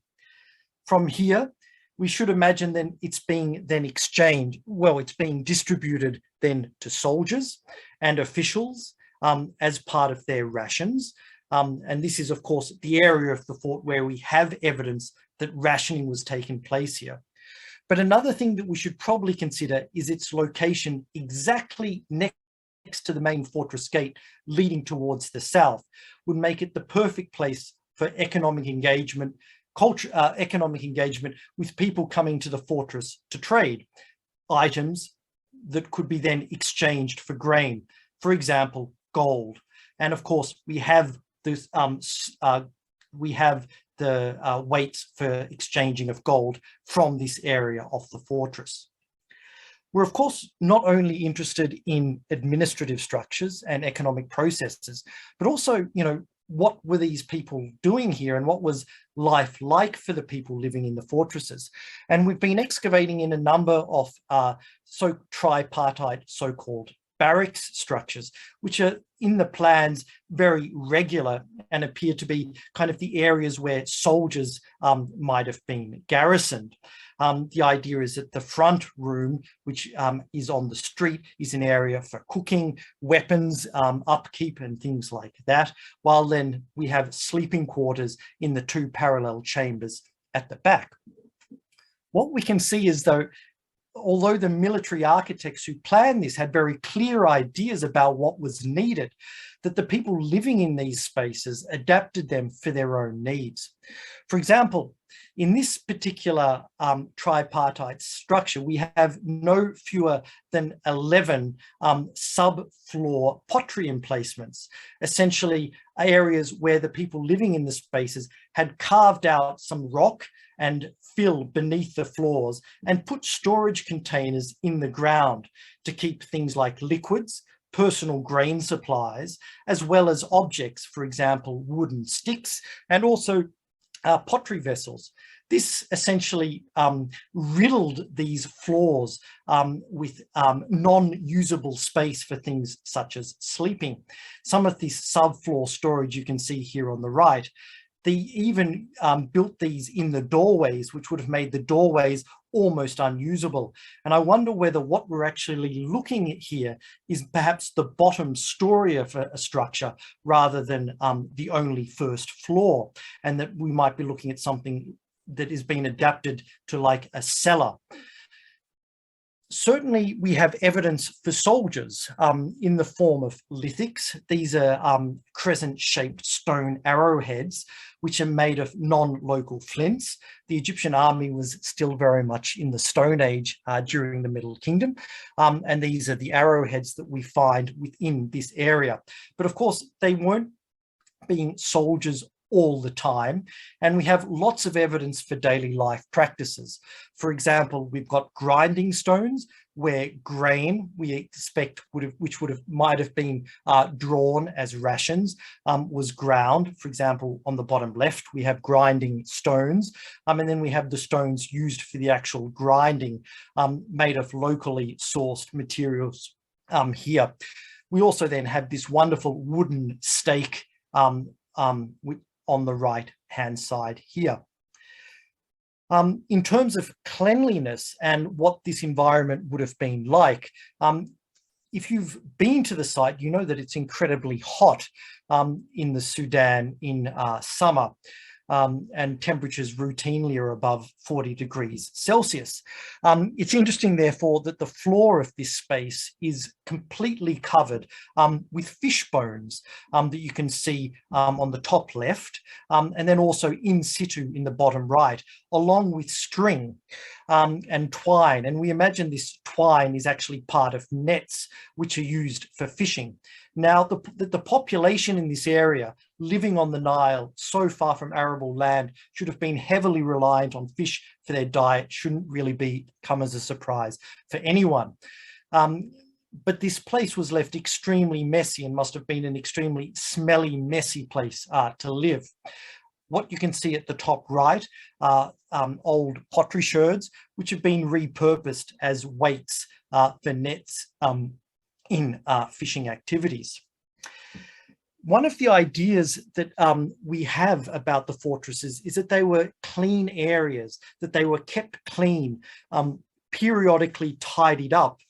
From here, we should imagine then it's being then exchanged, well, it's being distributed then to soldiers and officials as part of their rations. And this is, of course, the area of the fort where we have evidence that rationing was taking place here. But another thing that we should probably consider is its location exactly next to the main fortress gate leading towards the south would make it the perfect place for economic engagement, economic engagement with people coming to the fortress to trade items that could be then exchanged for grain, for example, gold. And of course, we have this, the weights for exchanging of gold from this area of the fortress. We're of course not only interested in administrative structures and economic processes, but also, you know, what were these people doing here and what was life like for the people living in the fortresses? And we've been excavating in a number of tripartite so-called barracks structures, which are in the plans very regular and appear to be kind of the areas where soldiers might have been garrisoned. The idea is that the front room, which is on the street, is an area for cooking, weapons, upkeep and things like that, while then we have sleeping quarters in the 2 parallel chambers at the back. What we can see is, though, although the military architects who planned this had very clear ideas about what was needed, that the people living in these spaces adapted them for their own needs. For example, in this particular tripartite structure, we have no fewer than 11 subfloor pottery emplacements, essentially areas where the people living in the spaces had carved out some rock and fill beneath the floors and put storage containers in the ground to keep things like liquids, personal grain supplies, as well as objects, for example, wooden sticks, and also pottery vessels. This essentially riddled these floors with non-usable space for things such as sleeping. Some of this subfloor storage you can see here on the right. They even built these in the doorways, which would have made the doorways almost unusable. And I wonder whether what we're actually looking at here is perhaps the bottom story of a structure rather than the only first floor, and that we might be looking at something that has been adapted to like a cellar. Certainly, we have evidence for soldiers in the form of lithics. These are crescent-shaped stone arrowheads, which are made of non-local flints. The Egyptian army was still very much in the Stone Age during the Middle Kingdom. And these are the arrowheads that we find within this area. But of course, they weren't being soldiers all the time. And we have lots of evidence for daily life practices. For example, we've got grinding stones where grain we expect might have been drawn as rations was ground. For example, on the bottom left, we have grinding stones. And then we have the stones used for the actual grinding made of locally sourced materials here. We also then have this wonderful wooden stake on the right-hand side here. In terms of cleanliness and what this environment would have been like, if you've been to the site, you know that it's incredibly hot in the Sudan in summer. And temperatures routinely are above 40 degrees Celsius. It's interesting, therefore, that the floor of this space is completely covered with fish bones that you can see on the top left, and then also in situ in the bottom right, along with string and twine. And we imagine this twine is actually part of nets which are used for fishing. Now, the population in this area living on the Nile, so far from arable land, should have been heavily reliant on fish for their diet, shouldn't really come as a surprise for anyone. But this place was left extremely messy and must have been an extremely smelly, messy place to live. What you can see at the top right are old pottery sherds, which have been repurposed as weights for nets in fishing activities. One of the ideas that we have about the fortresses is that they were clean areas, that they were kept clean, periodically tidied up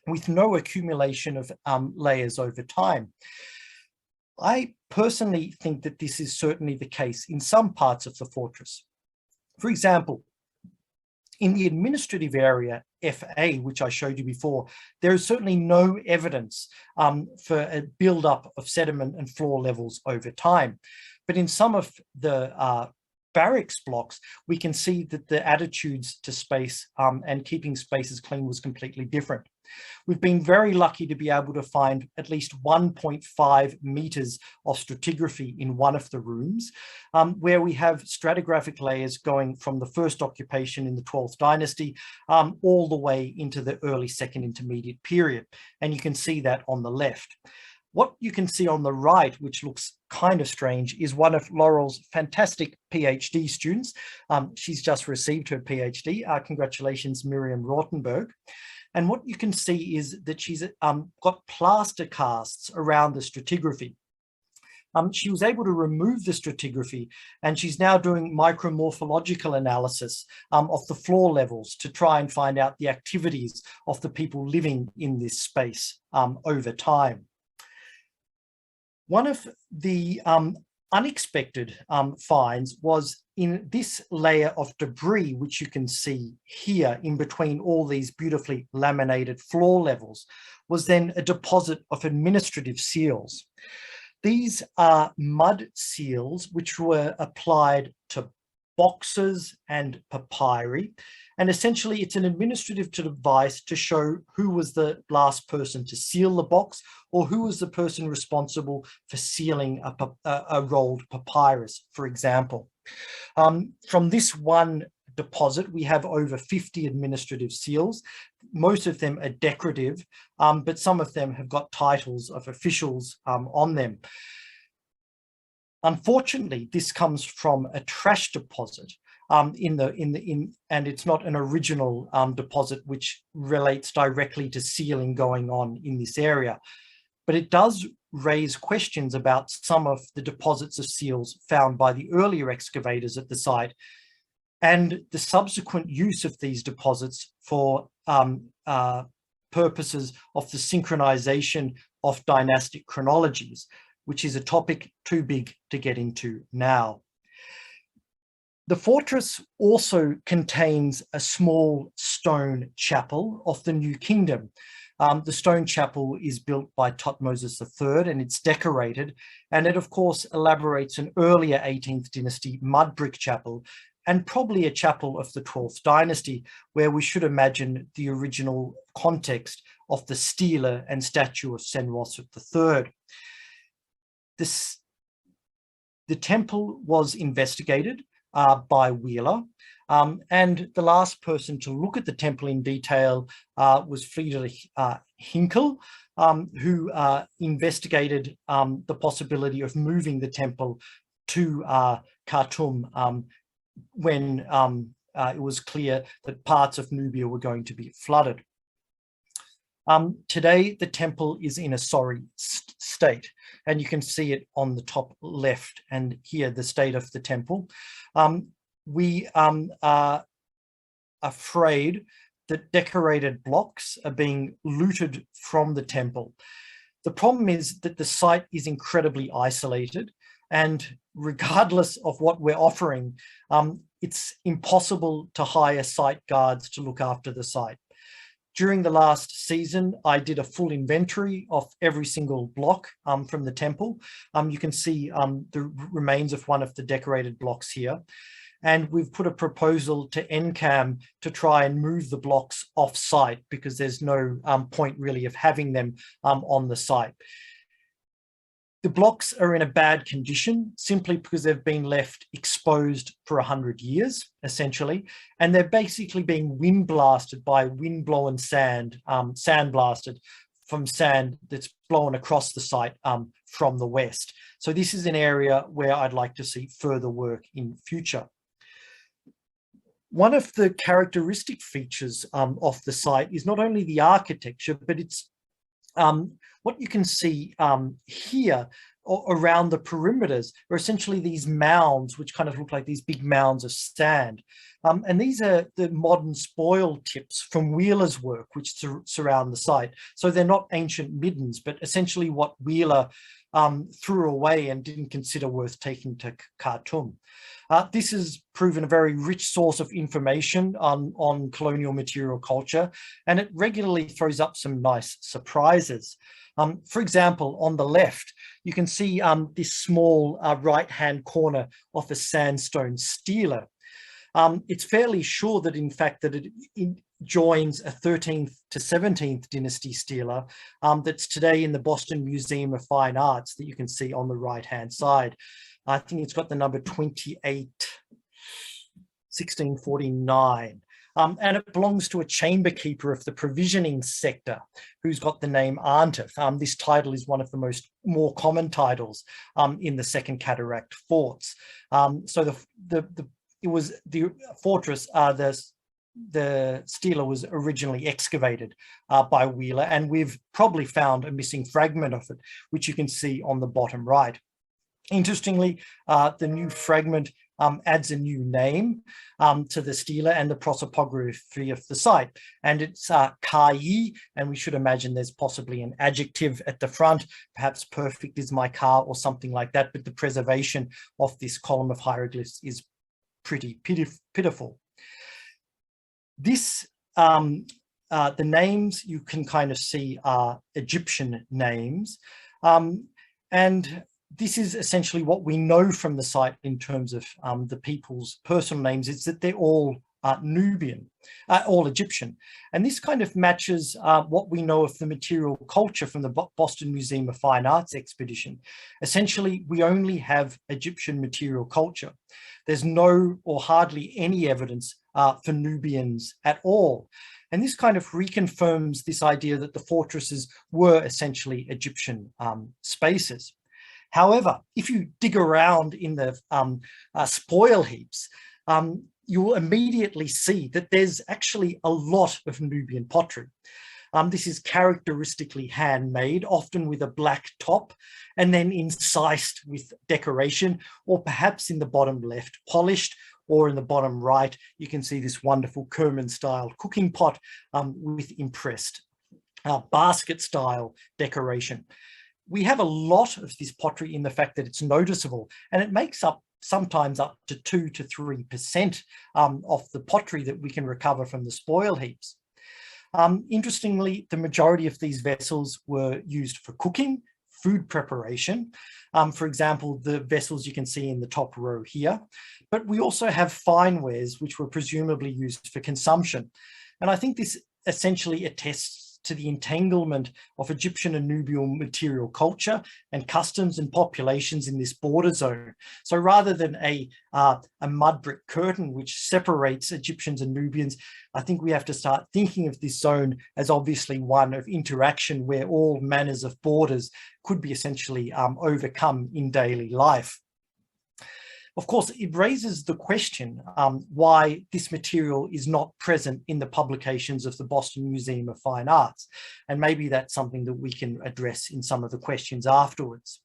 with no accumulation of layers over time. I personally think that this is certainly the case in some parts of the fortress. For example, in the administrative area, FA, which I showed you before, there is certainly no evidence for a build-up of sediment and floor levels over time. But in some of the barracks blocks, we can see that the attitudes to space and keeping spaces clean was completely different. We've been very lucky to be able to find at least 1.5 meters of stratigraphy in one of the rooms, where we have stratigraphic layers going from the first occupation in the 12th dynasty all the way into the early second intermediate period. And you can see that on the left. What you can see on the right, which looks kind of strange, is one of Laurel's fantastic PhD students. She's just received her PhD. Congratulations, Miriam Rautenberg. And what you can see is that she's got plaster casts around the stratigraphy. She was able to remove the stratigraphy, and she's now doing micromorphological analysis of the floor levels to try and find out the activities of the people living in this space over time. One of the unexpected finds was in this layer of debris, which you can see here in between all these beautifully laminated floor levels, was then a deposit of administrative seals. These are mud seals which were applied to boxes and papyri. And essentially, it's an administrative device to show who was the last person to seal the box, or who was the person responsible for sealing a rolled papyrus, for example. From this one deposit, we have over 50 administrative seals. Most of them are decorative, but some of them have got titles of officials on them. Unfortunately, this comes from a trash deposit, and it's not an original deposit which relates directly to sealing going on in this area. But it does raise questions about some of the deposits of seals found by the earlier excavators at the site, and the subsequent use of these deposits for purposes of the synchronization of dynastic chronologies, which is a topic too big to get into now. The fortress also contains a small stone chapel of the New Kingdom. The stone chapel is built by Thutmose III, and it's decorated, and it of course elaborates an earlier 18th dynasty mud brick chapel, and probably a chapel of the 12th dynasty, where we should imagine the original context of the stela and statue of Senwosret III. The temple was investigated by Wheeler, and the last person to look at the temple in detail was Friedrich Hinkel, who investigated the possibility of moving the temple to Khartoum when it was clear that parts of Nubia were going to be flooded. Today, the temple is in a sorry state, and you can see it on the top left, and here the state of the temple. We are afraid that decorated blocks are being looted from the temple. The problem is that the site is incredibly isolated, and regardless of what we're offering, it's impossible to hire site guards to look after the site. During the last season, I did a full inventory of every single block from the temple. You can see the remains of one of the decorated blocks here. And we've put a proposal to NCAM to try and move the blocks off site, because there's no point really of having them on the site. The blocks are in a bad condition simply because they've been left exposed for 100 years, essentially, and they're basically being wind blasted by wind-blown sand, sand blasted from sand that's blown across the site from the west. So this is an area where I'd like to see further work in future. One of the characteristic features of the site is not only the architecture, but it's what you can see here around the perimeters are essentially these mounds, which kind of look like these big mounds of sand. And these are the modern spoil tips from Wheeler's work, which surround the site. So they're not ancient middens, but essentially what Wheeler threw away and didn't consider worth taking to Khartoum. This has proven a very rich source of information on colonial material culture, and it regularly throws up some nice surprises. For example, on the left, you can see this small right-hand corner of a sandstone stela. It's fairly sure that, in fact, that it joins a 13th to 17th dynasty stela that's today in the Boston Museum of Fine Arts that you can see on the right-hand side. I think it's got the number 28, 1649. And it belongs to a chamber keeper of the provisioning sector who's got the name Arntif. This title is one of the more common titles in the Second Cataract forts. So it was the fortress, the stela was originally excavated by Wheeler, and we've probably found a missing fragment of it, which you can see on the bottom right. Interestingly, the new fragment adds a new name to the stela and the prosopography of the site, and it's Kai, and we should imagine there's possibly an adjective at the front, perhaps perfect is my car or something like that, but the preservation of this column of hieroglyphs is pretty pitiful. This, the names you can kind of see are Egyptian names, and this is essentially what we know from the site in terms of the people's personal names, is that they're all Nubian, all Egyptian. And this kind of matches what we know of the material culture from the Boston Museum of Fine Arts expedition. Essentially, we only have Egyptian material culture. There's no or hardly any evidence for Nubians at all. And this kind of reconfirms this idea that the fortresses were essentially Egyptian spaces. However, if you dig around in the spoil heaps, you will immediately see that there's actually a lot of Nubian pottery. This is characteristically handmade, often with a black top, and then incised with decoration, or perhaps in the bottom left, polished, or in the bottom right, you can see this wonderful Kerman-style cooking pot with impressed basket-style decoration. We have a lot of this pottery in the fact that it's noticeable, and it makes up sometimes up to 2 to 3% of the pottery that we can recover from the spoil heaps. Interestingly, the majority of these vessels were used for cooking, food preparation. For example, the vessels you can see in the top row here, but we also have finewares which were presumably used for consumption. And I think this essentially attests to the entanglement of Egyptian and Nubian material culture and customs and populations in this border zone. So rather than a mud brick curtain which separates Egyptians and Nubians, I think we have to start thinking of this zone as obviously one of interaction where all manners of borders could be essentially overcome in daily life. Of course, it raises the question why this material is not present in the publications of the Boston Museum of Fine Arts. And maybe that's something that we can address in some of the questions afterwards.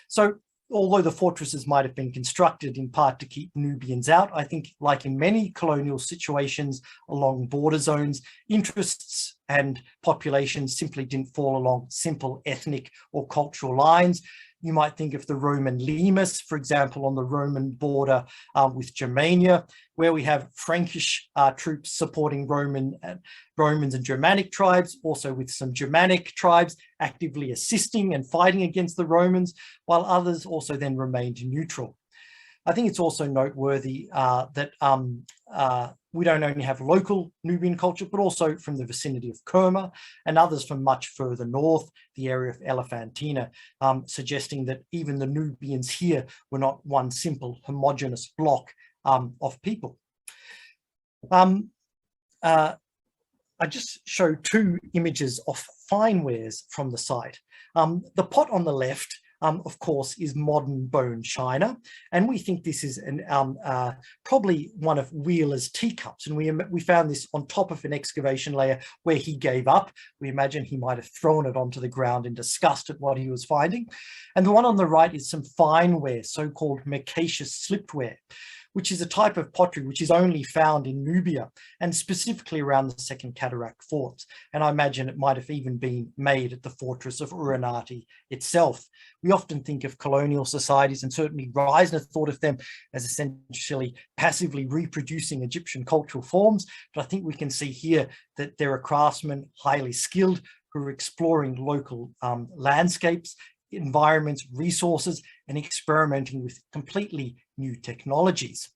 So although the fortresses might have been constructed in part to keep Nubians out, I think like in many colonial situations along border zones, interests and populations simply didn't fall along simple ethnic or cultural lines. You might think of the Roman limes, for example, on the Roman border with Germania, where we have Frankish troops supporting Romans and Germanic tribes, also with some Germanic tribes actively assisting and fighting against the Romans, while others also then remained neutral. I think it's also noteworthy that we don't only have local Nubian culture, but also from the vicinity of Kerma and others from much further north, the area of Elephantina, suggesting that even the Nubians here were not one simple homogeneous block of people. I just show two images of finewares from the site. The pot on the left of course, is modern bone china. And we think this is probably one of Wheeler's teacups. And we found this on top of an excavation layer where he gave up. We imagine he might have thrown it onto the ground in disgust at what he was finding. And the one on the right is some fineware, so-called micaceous slipware, which is a type of pottery which is only found in Nubia and specifically around the Second Cataract forts. And I imagine it might have even been made at the fortress of Uranati itself. We often think of colonial societies, and certainly Reisner thought of them as essentially passively reproducing Egyptian cultural forms. But I think we can see here that there are craftsmen highly skilled who are exploring local landscapes, environments, resources, and experimenting with completely new technologies.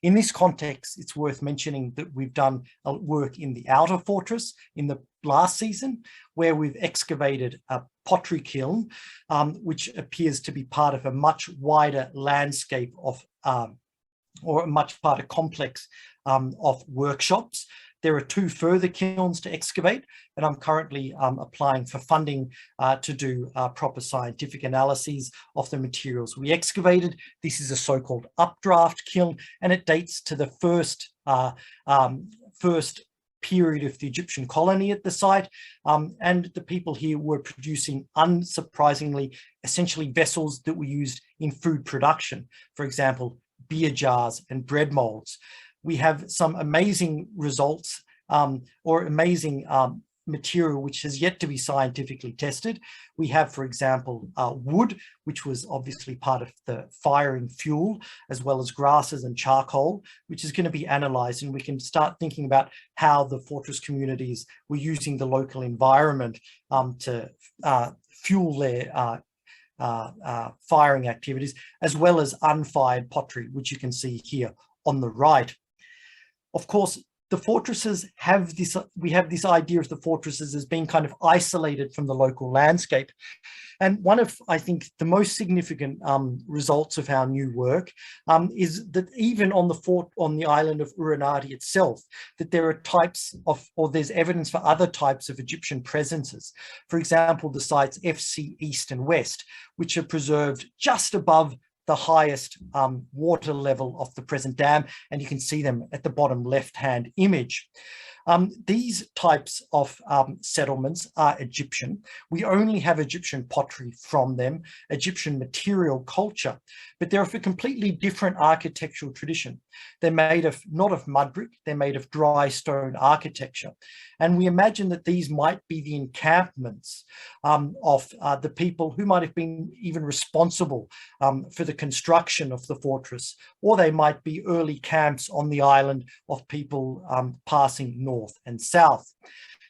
In this context, it's worth mentioning that we've done work in the outer fortress in the last season, where we've excavated a pottery kiln, which appears to be part of a much wider landscape of, or a much part of complex of workshops. There are 2 further kilns to excavate, and I'm currently applying for funding to do proper scientific analyses of the materials we excavated. This is a so-called updraft kiln, and it dates to the first period of the Egyptian colony at the site. And the people here were producing, unsurprisingly, essentially vessels that were used in food production. For example, beer jars and bread molds. We have some amazing results or amazing material which has yet to be scientifically tested. We have, for example, wood, which was obviously part of the firing fuel, as well as grasses and charcoal, which is going to be analysed, and we can start thinking about how the fortress communities were using the local environment to fuel their firing activities, as well as unfired pottery, which you can see here on the right. Of course, the fortresses have this, we have this idea of the fortresses as being kind of isolated from the local landscape. And one of, I think, the most significant results of our new work is that even on the island of Uranati itself, that there are types of, or there's evidence for other types of Egyptian presences. For example, the sites FC East and West, which are preserved just above the highest water level of the present dam, and you can see them at the bottom left-hand image. These types of settlements are Egyptian. We only have Egyptian pottery from them, Egyptian material culture, but they're of a completely different architectural tradition. They're made of, not of mud brick, they're made of dry stone architecture. And we imagine that these might be the encampments of the people who might have been even responsible for the construction of the fortress, or they might be early camps on the island of people passing north and south.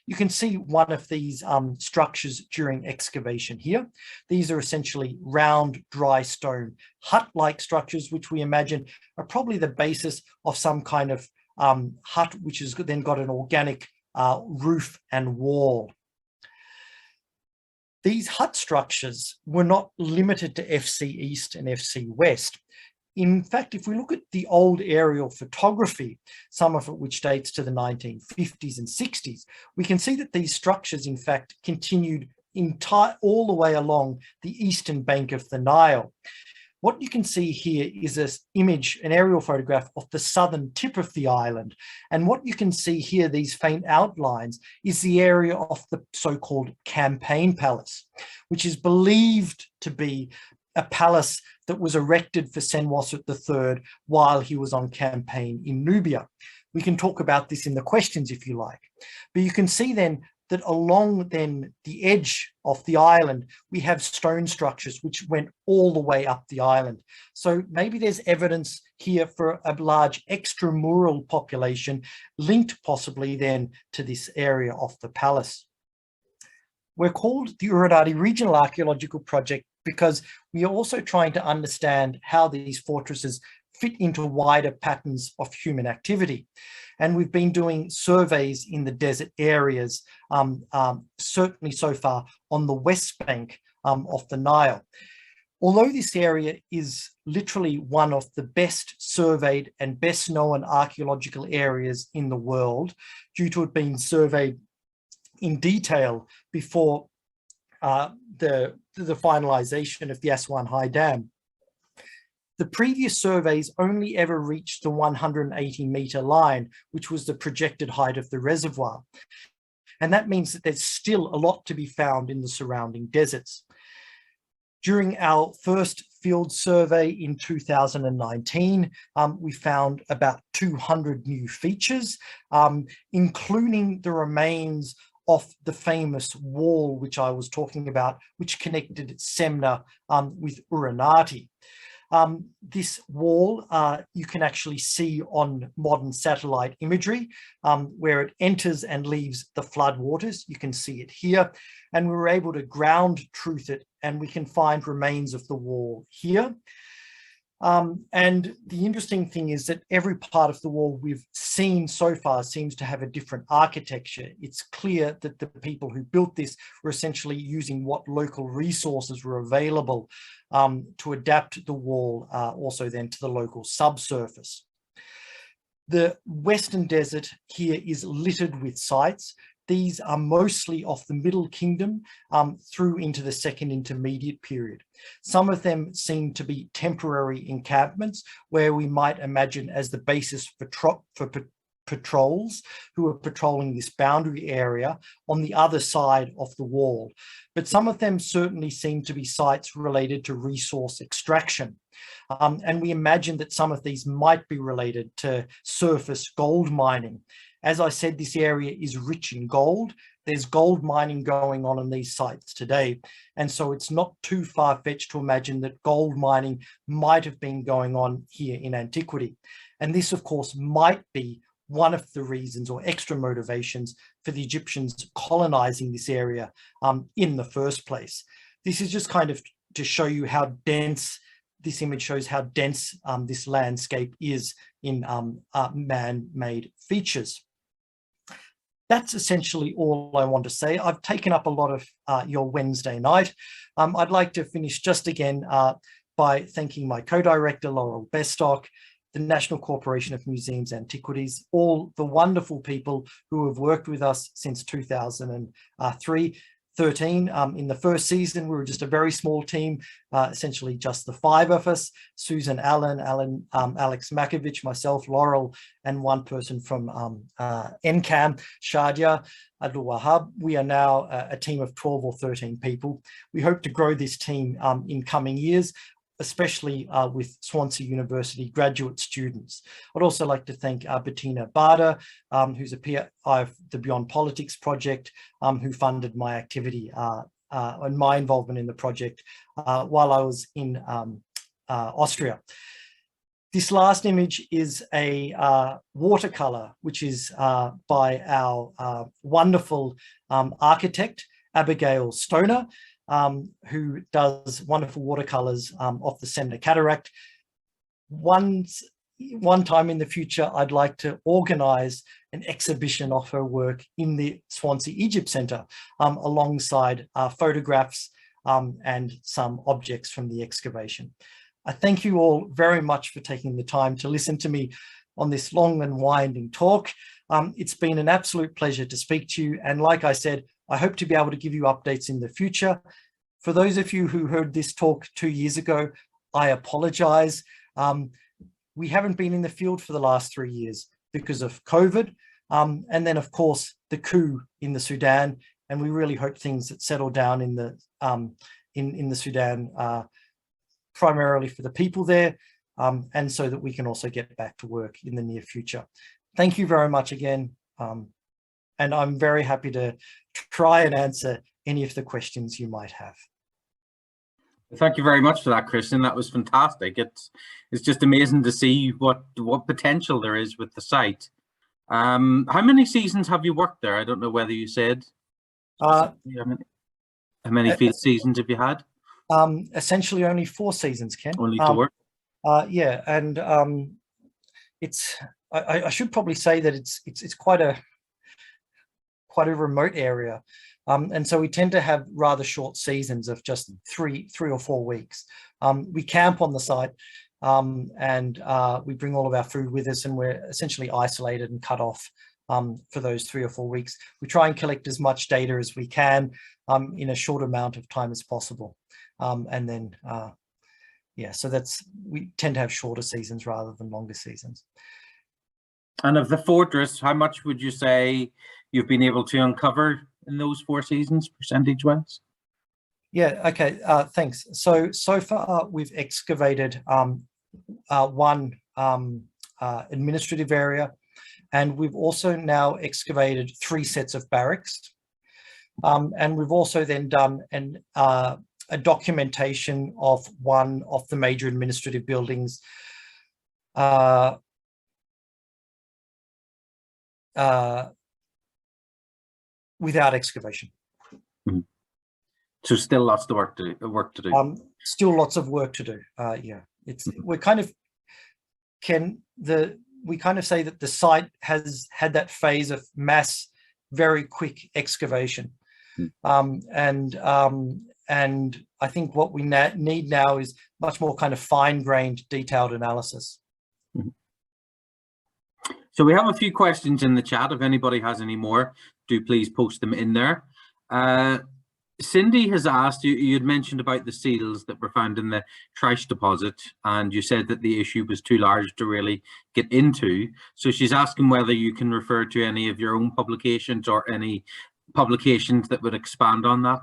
You can see one of these structures during excavation here. These are essentially round, dry stone hut-like structures, which we imagine are probably the basis of some kind of hut, which has then got an organic roof and wall. These hut structures were not limited to FC East and FC West. In fact, if we look at the old aerial photography, some of it which dates to the 1950s and 60s, we can see that these structures, in fact, continued all the way along the eastern bank of the Nile. What you can see here is an image, an aerial photograph of the southern tip of the island. And what you can see here, these faint outlines, is the area of the so-called Campaign Palace, which is believed to be a palace that was erected for Senwosret III while he was on campaign in Nubia. We can talk about this in the questions if you like. But you can see then that along then the edge of the island, we have stone structures which went all the way up the island. So maybe there's evidence here for a large extramural population linked possibly then to this area of the palace. We're called the Uranati Regional Archaeological Project because we are also trying to understand how these fortresses fit into wider patterns of human activity. And we've been doing surveys in the desert areas, certainly so far on the west bank of the Nile. Although this area is literally one of the best surveyed and best known archaeological areas in the world, due to it being surveyed in detail before the finalization of the Aswan High Dam, the previous surveys only ever reached the 180-meter line, which was the projected height of the reservoir. And that means that there's still a lot to be found in the surrounding deserts. During our first field survey in 2019, we found about 200 new features, including the remains of the famous wall which I was talking about, which connected Semna with Uranati. This wall you can actually see on modern satellite imagery where it enters and leaves the floodwaters. You can see it here, and we were able to ground truth it, and we can find remains of the wall here. And the interesting thing is that every part of the wall we've seen so far seems to have a different architecture. It's clear that the people who built this were essentially using what local resources were available to adapt the wall also then to the local subsurface. The Western Desert here is littered with sites. These are mostly of the Middle Kingdom through into the Second Intermediate period. Some of them seem to be temporary encampments where we might imagine as the basis for patrols who are patrolling this boundary area on the other side of the wall. But some of them certainly seem to be sites related to resource extraction. And we imagine that some of these might be related to surface gold mining. As I said, this area is rich in gold. There's gold mining going on these sites today. And so it's not too far-fetched to imagine that gold mining might have been going on here in antiquity. And this, of course, might be one of the reasons or extra motivations for the Egyptians colonizing this area in the first place. This is just kind of to show you how dense, this image shows how dense this landscape is in man-made features. That's essentially all I want to say. I've taken up a lot of your Wednesday night. I'd like to finish just again by thanking my co-director, Laurel Bestock, the National Corporation of Museums and Antiquities, all the wonderful people who have worked with us since 2013. In the first season, we were just a very small team, essentially just the 5 of us: Susan Allen, Alex Makovich, myself, Laurel, and one person from NCAM, Shadia Abdul Wahab. We are now a team of 12 or 13 people. We hope to grow this team in coming years, especially with Swansea University graduate students. I'd also like to thank Bettina Bader, who's a PI of the Beyond Politics project, who funded my activity and my involvement in the project while I was in Austria. This last image is a watercolor, which is by our wonderful architect, Abigail Stoner, who does wonderful watercolors of the Senda Cataract. One time in the future, I'd like to organize an exhibition of her work in the Swansea Egypt Centre alongside photographs and some objects from the excavation. I thank you all very much for taking the time to listen to me on this long and winding talk. It's been an absolute pleasure to speak to you. And like I said, I hope to be able to give you updates in the future. For those of you who heard this talk 2 years ago, I apologize. We haven't been in the field for the last 3 years because of COVID. And then of course, the coup in the Sudan. And we really hope things that settle down in the Sudan, primarily for the people there, and so that we can also get back to work in the near future. Thank you very much again. And I'm very happy to try and answer any of the questions you might have. Thank you very much for that, Christian. That was fantastic. It's just amazing to see what potential there is with the site. How many seasons have you worked there? I don't know whether you said. How many field seasons have you had? Essentially only 4 seasons, Ken. Only 4? Yeah, and I should probably say that it's quite a remote area. And so we tend to have rather short seasons of just three or 4 weeks. We camp on the site and we bring all of our food with us, and we're essentially isolated and cut off for those 3 or 4 weeks. We try and collect as much data as we can in a short amount of time as possible. And then, yeah, so we tend to have shorter seasons rather than longer seasons. And of the fortress, how much would you say you've been able to uncover in those 4 seasons, percentage-wise? Yeah, okay, thanks. So far we've excavated one administrative area, and we've also now excavated 3 sets of barracks. And we've also then done a documentation of one of the major administrative buildings without excavation. Mm-hmm. So still lots of work to do. Still lots of work to do. Yeah, we're kind of we kind of say that the site has had that phase of mass, very quick excavation, and I think what we need now is much more kind of fine-grained, detailed analysis. Mm-hmm. So we have a few questions in the chat. If anybody has any more, do please post them in there. Cindy has asked, you had mentioned about the seals that were found in the Triche deposit, and you said that the issue was too large to really get into. So she's asking whether you can refer to any of your own publications or any publications that would expand on that.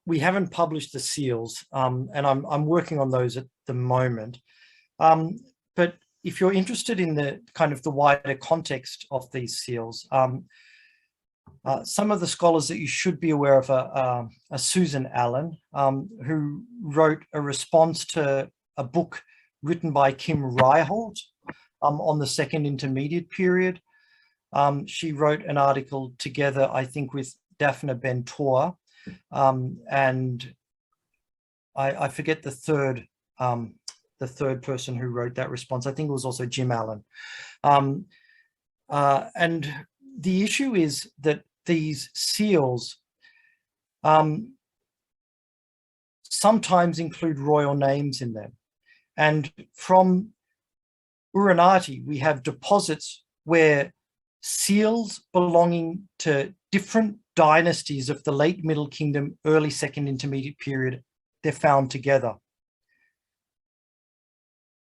We haven't published the seals, and I'm working on those at the moment. But if you're interested in the kind of the wider context of these seals, some of the scholars that you should be aware of are Susan Allen, who wrote a response to a book written by Kim Ryholt on the Second Intermediate period. She wrote an article together, I think, with Daphne Ben-Tor, and I forget the third person who wrote that response. I think it was also Jim Allen. And the issue is that these seals sometimes include royal names in them. And from Uranati, we have deposits where seals belonging to different dynasties of the late Middle Kingdom, early Second Intermediate period, they're found together.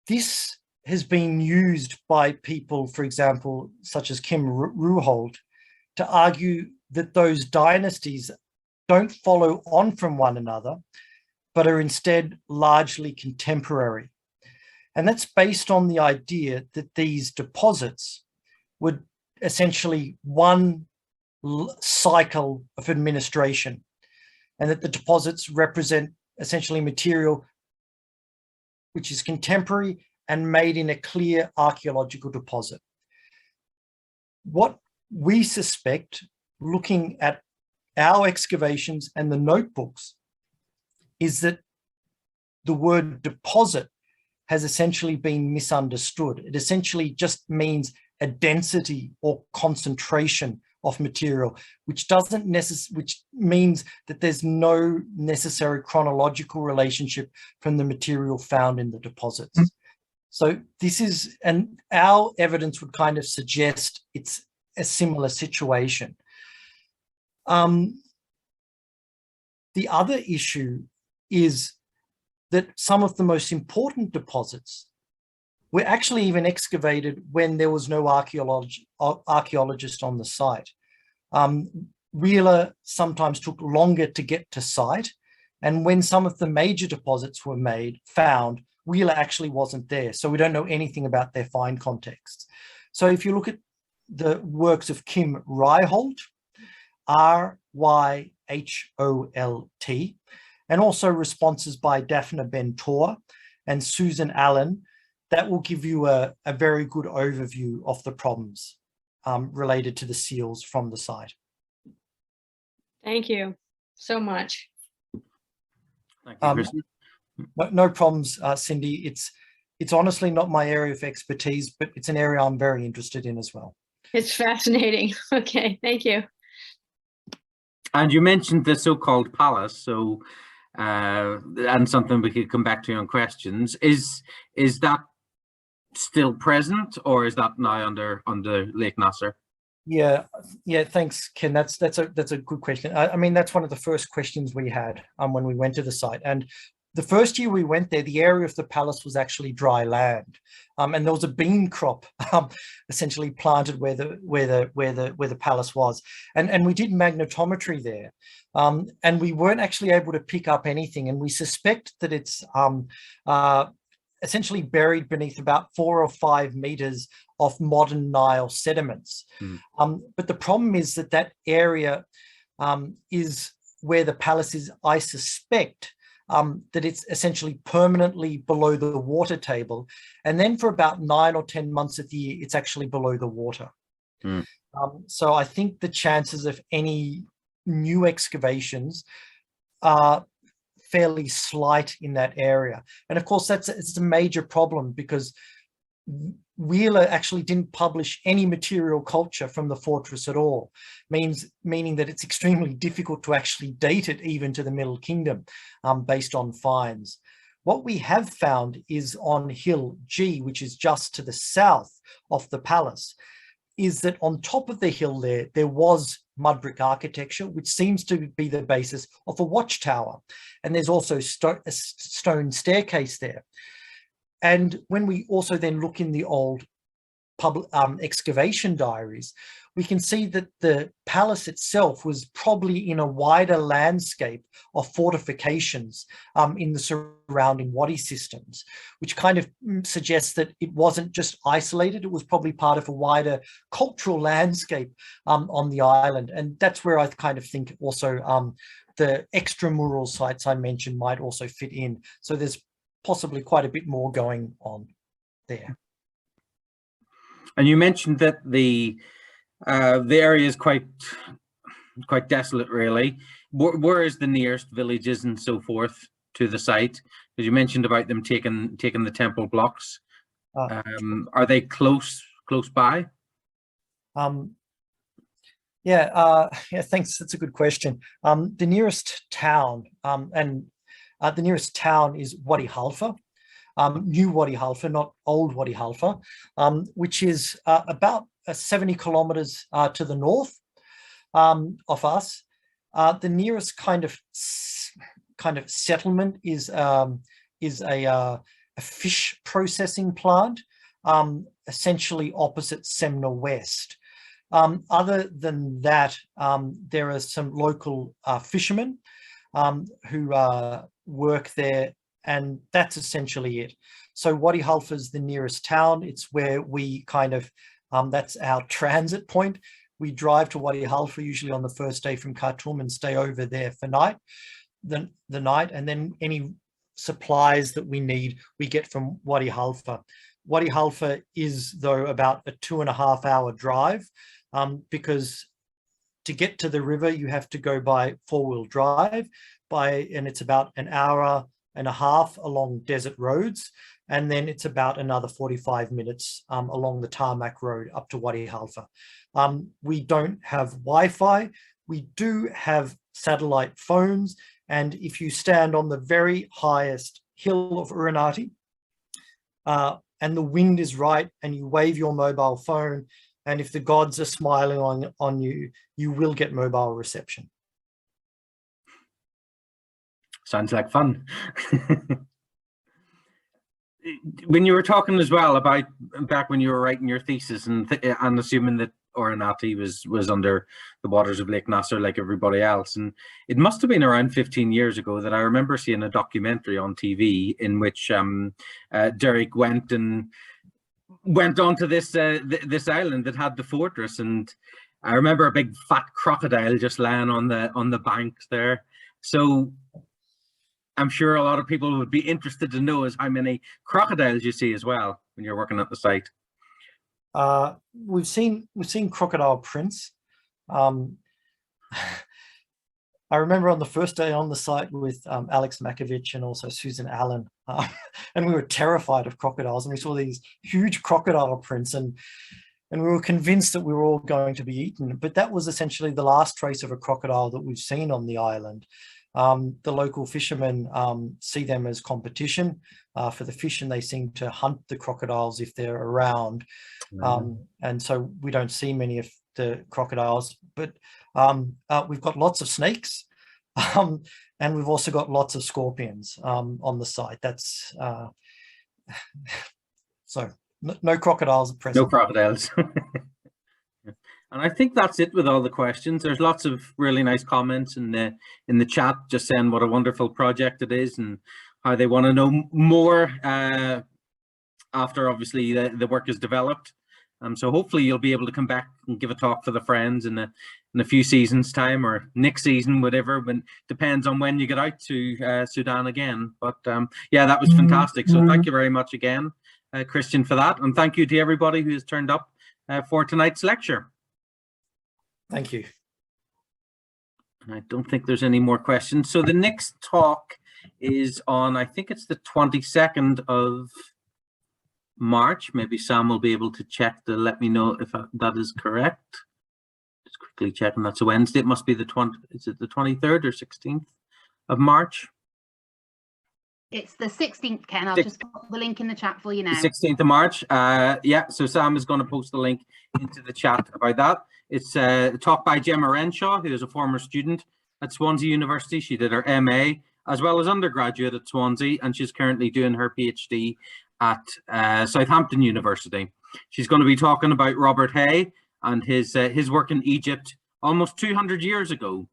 This has been used by people, for example, such as Kim Ruholt, to argue that those dynasties don't follow on from one another, but are instead largely contemporary. And that's based on the idea that these deposits would essentially one cycle of administration, and that the deposits represent essentially material which is contemporary and made in a clear archaeological deposit. What we suspect, looking at our excavations and the notebooks, is that the word deposit has essentially been misunderstood. It essentially just means a density or concentration of material, which means that there's no necessary chronological relationship from the material found in the deposits. So this is, and our evidence would kind of suggest it's a similar situation. The other issue is that some of the most important deposits were actually even excavated when there was no archaeologist on the site. Wheeler sometimes took longer to get to site, and when some of the major deposits were found, Wheeler actually wasn't there, so we don't know anything about their find context. So if you look at the works of Kim Ryholt, R-Y-H-O-L-T, and also responses by Daphne Ben-Tor and Susan Allen, that will give you a very good overview of the problems related to the seals from the site. Thank you so much. Thank you, Kristen. No problems, Cindy. It's honestly not my area of expertise, but it's an area I'm very interested in as well. It's fascinating. Okay, thank you. And you mentioned the so-called palace, so and something we could come back to on questions. Is that still present, or is that now under Lake Nasser? Yeah, thanks, Ken. That's a good question. I mean, that's one of the first questions we had when we went to the site. And the first year we went there, the area of the palace was actually dry land, and there was a bean crop essentially planted where the palace was. And we did magnetometry there, and we weren't actually able to pick up anything. And we suspect that it's essentially buried beneath about 4 or 5 meters of modern Nile sediments. But the problem is that area is where the palace is, I suspect, that it's essentially permanently below the water table. And then for about 9 or 10 months of the year, it's actually below the water. So I think the chances of any new excavations are fairly slight in that area. And of course, it's a major problem, because Wheeler actually didn't publish any material culture from the fortress at all, meaning that it's extremely difficult to actually date it even to the Middle Kingdom based on finds. What we have found is on Hill G, which is just to the south of the palace, is that on top of the hill there was mud brick architecture, which seems to be the basis of a watchtower. And there's also a stone staircase there. And when we also then look in the old excavation diaries, we can see that the palace itself was probably in a wider landscape of fortifications in the surrounding wadi systems, which kind of suggests that it wasn't just isolated, it was probably part of a wider cultural landscape on the island. And that's where I kind of think also the extramural sites I mentioned might also fit in. So there's possibly quite a bit more going on there. And you mentioned that the area is quite quite desolate, really. Where is the nearest villages and so forth to the site? Because you mentioned about them taking the temple blocks. Are they close by? Yeah, thanks. That's a good question. The nearest town, the nearest town is Wadi Halfa, New Wadi Halfa, not Old Wadi Halfa, which is about 70 kilometers to the north of us. The nearest kind of settlement is a fish processing plant, essentially opposite Semna West. Other than that, there are some local fishermen who work there, and that's essentially it. So Wadi Halfa is the nearest town. It's where we kind of, that's our transit point. We drive to Wadi Halfa usually on the first day from Khartoum and stay over there for the night, and then any supplies that we need, we get from Wadi Halfa. Wadi Halfa is, though, about a 2.5-hour drive, because to get to the river, you have to go by 4-wheel drive, and it's about an hour and a half along desert roads. And then it's about another 45 minutes along the tarmac road up to Wadi Halfa. We don't have Wi-Fi. We do have satellite phones. And if you stand on the very highest hill of Uranati and the wind is right and you wave your mobile phone, and if the gods are smiling on you, you will get mobile reception. Sounds like fun. When you were talking as well about back when you were writing your thesis, and assuming that Uranati was under the waters of Lake Nasser like everybody else, and it must have been around 15 years ago that I remember seeing a documentary on TV in which Derek went onto this island that had the fortress, and I remember a big fat crocodile just lying on the bank there. So I'm sure a lot of people would be interested to know is how many crocodiles you see as well when you're working at the site. We've seen crocodile prints. I remember on the first day on the site with Alex Makovich and also Susan Allen, and we were terrified of crocodiles, and we saw these huge crocodile prints, and we were convinced that we were all going to be eaten. But that was essentially the last trace of a crocodile that we've seen on the island. The local fishermen see them as competition for the fish, and they seem to hunt the crocodiles if they're around. And so we don't see many of the crocodiles, but we've got lots of snakes, and we've also got lots of scorpions on the site. That's so no crocodiles at present. No crocodiles. And I think that's it with all the questions. There's lots of really nice comments in the chat, just saying what a wonderful project it is and how they want to know more after obviously the work is developed. So hopefully you'll be able to come back and give a talk for the friends in a few seasons time, or next season, whatever, when depends on when you get out to Sudan again. But yeah, that was fantastic. So thank you very much again, Christian, for that. And thank you to everybody who has turned up for tonight's lecture. Thank you. I don't think there's any more questions. So the next talk is on, I think it's the 22nd of March. Maybe Sam will be able to check to let me know if that is correct. Just quickly checking. That's a Wednesday. It must be the 20. Is it the 23rd or 16th of March? It's the 16th, Ken. I'll just put the link in the chat for you now. The 16th of March. Yeah, so Sam is going to post the link into the chat about that. It's a talk by Gemma Renshaw, who is a former student at Swansea University. She did her MA as well as undergraduate at Swansea, and she's currently doing her PhD at Southampton University. She's going to be talking about Robert Hay and his work in Egypt almost 200 years ago.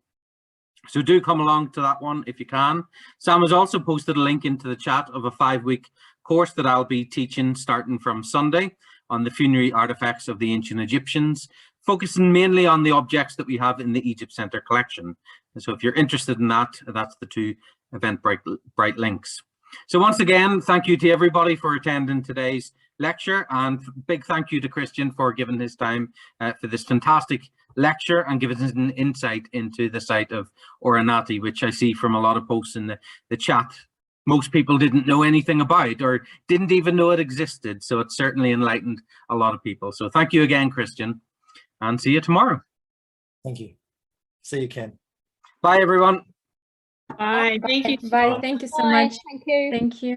So do come along to that one if you can. Sam has also posted a link into the chat of a 5-week course that I'll be teaching starting from Sunday on the funerary artifacts of the ancient Egyptians, focusing mainly on the objects that we have in the Egypt Centre collection. And so if you're interested in that, that's the two Eventbrite links. So once again, thank you to everybody for attending today's lecture, and big thank you to Christian for giving his time for this fantastic lecture and give us an insight into the site of Oronati, which I see from a lot of posts in the chat. Most people didn't know anything about or didn't even know it existed. So it certainly enlightened a lot of people. So thank you again, Christian, and see you tomorrow. Thank you. See you, Ken. Bye, everyone. Bye. Thank you. Bye. Thank you so Bye. much. Thank you. Thank you.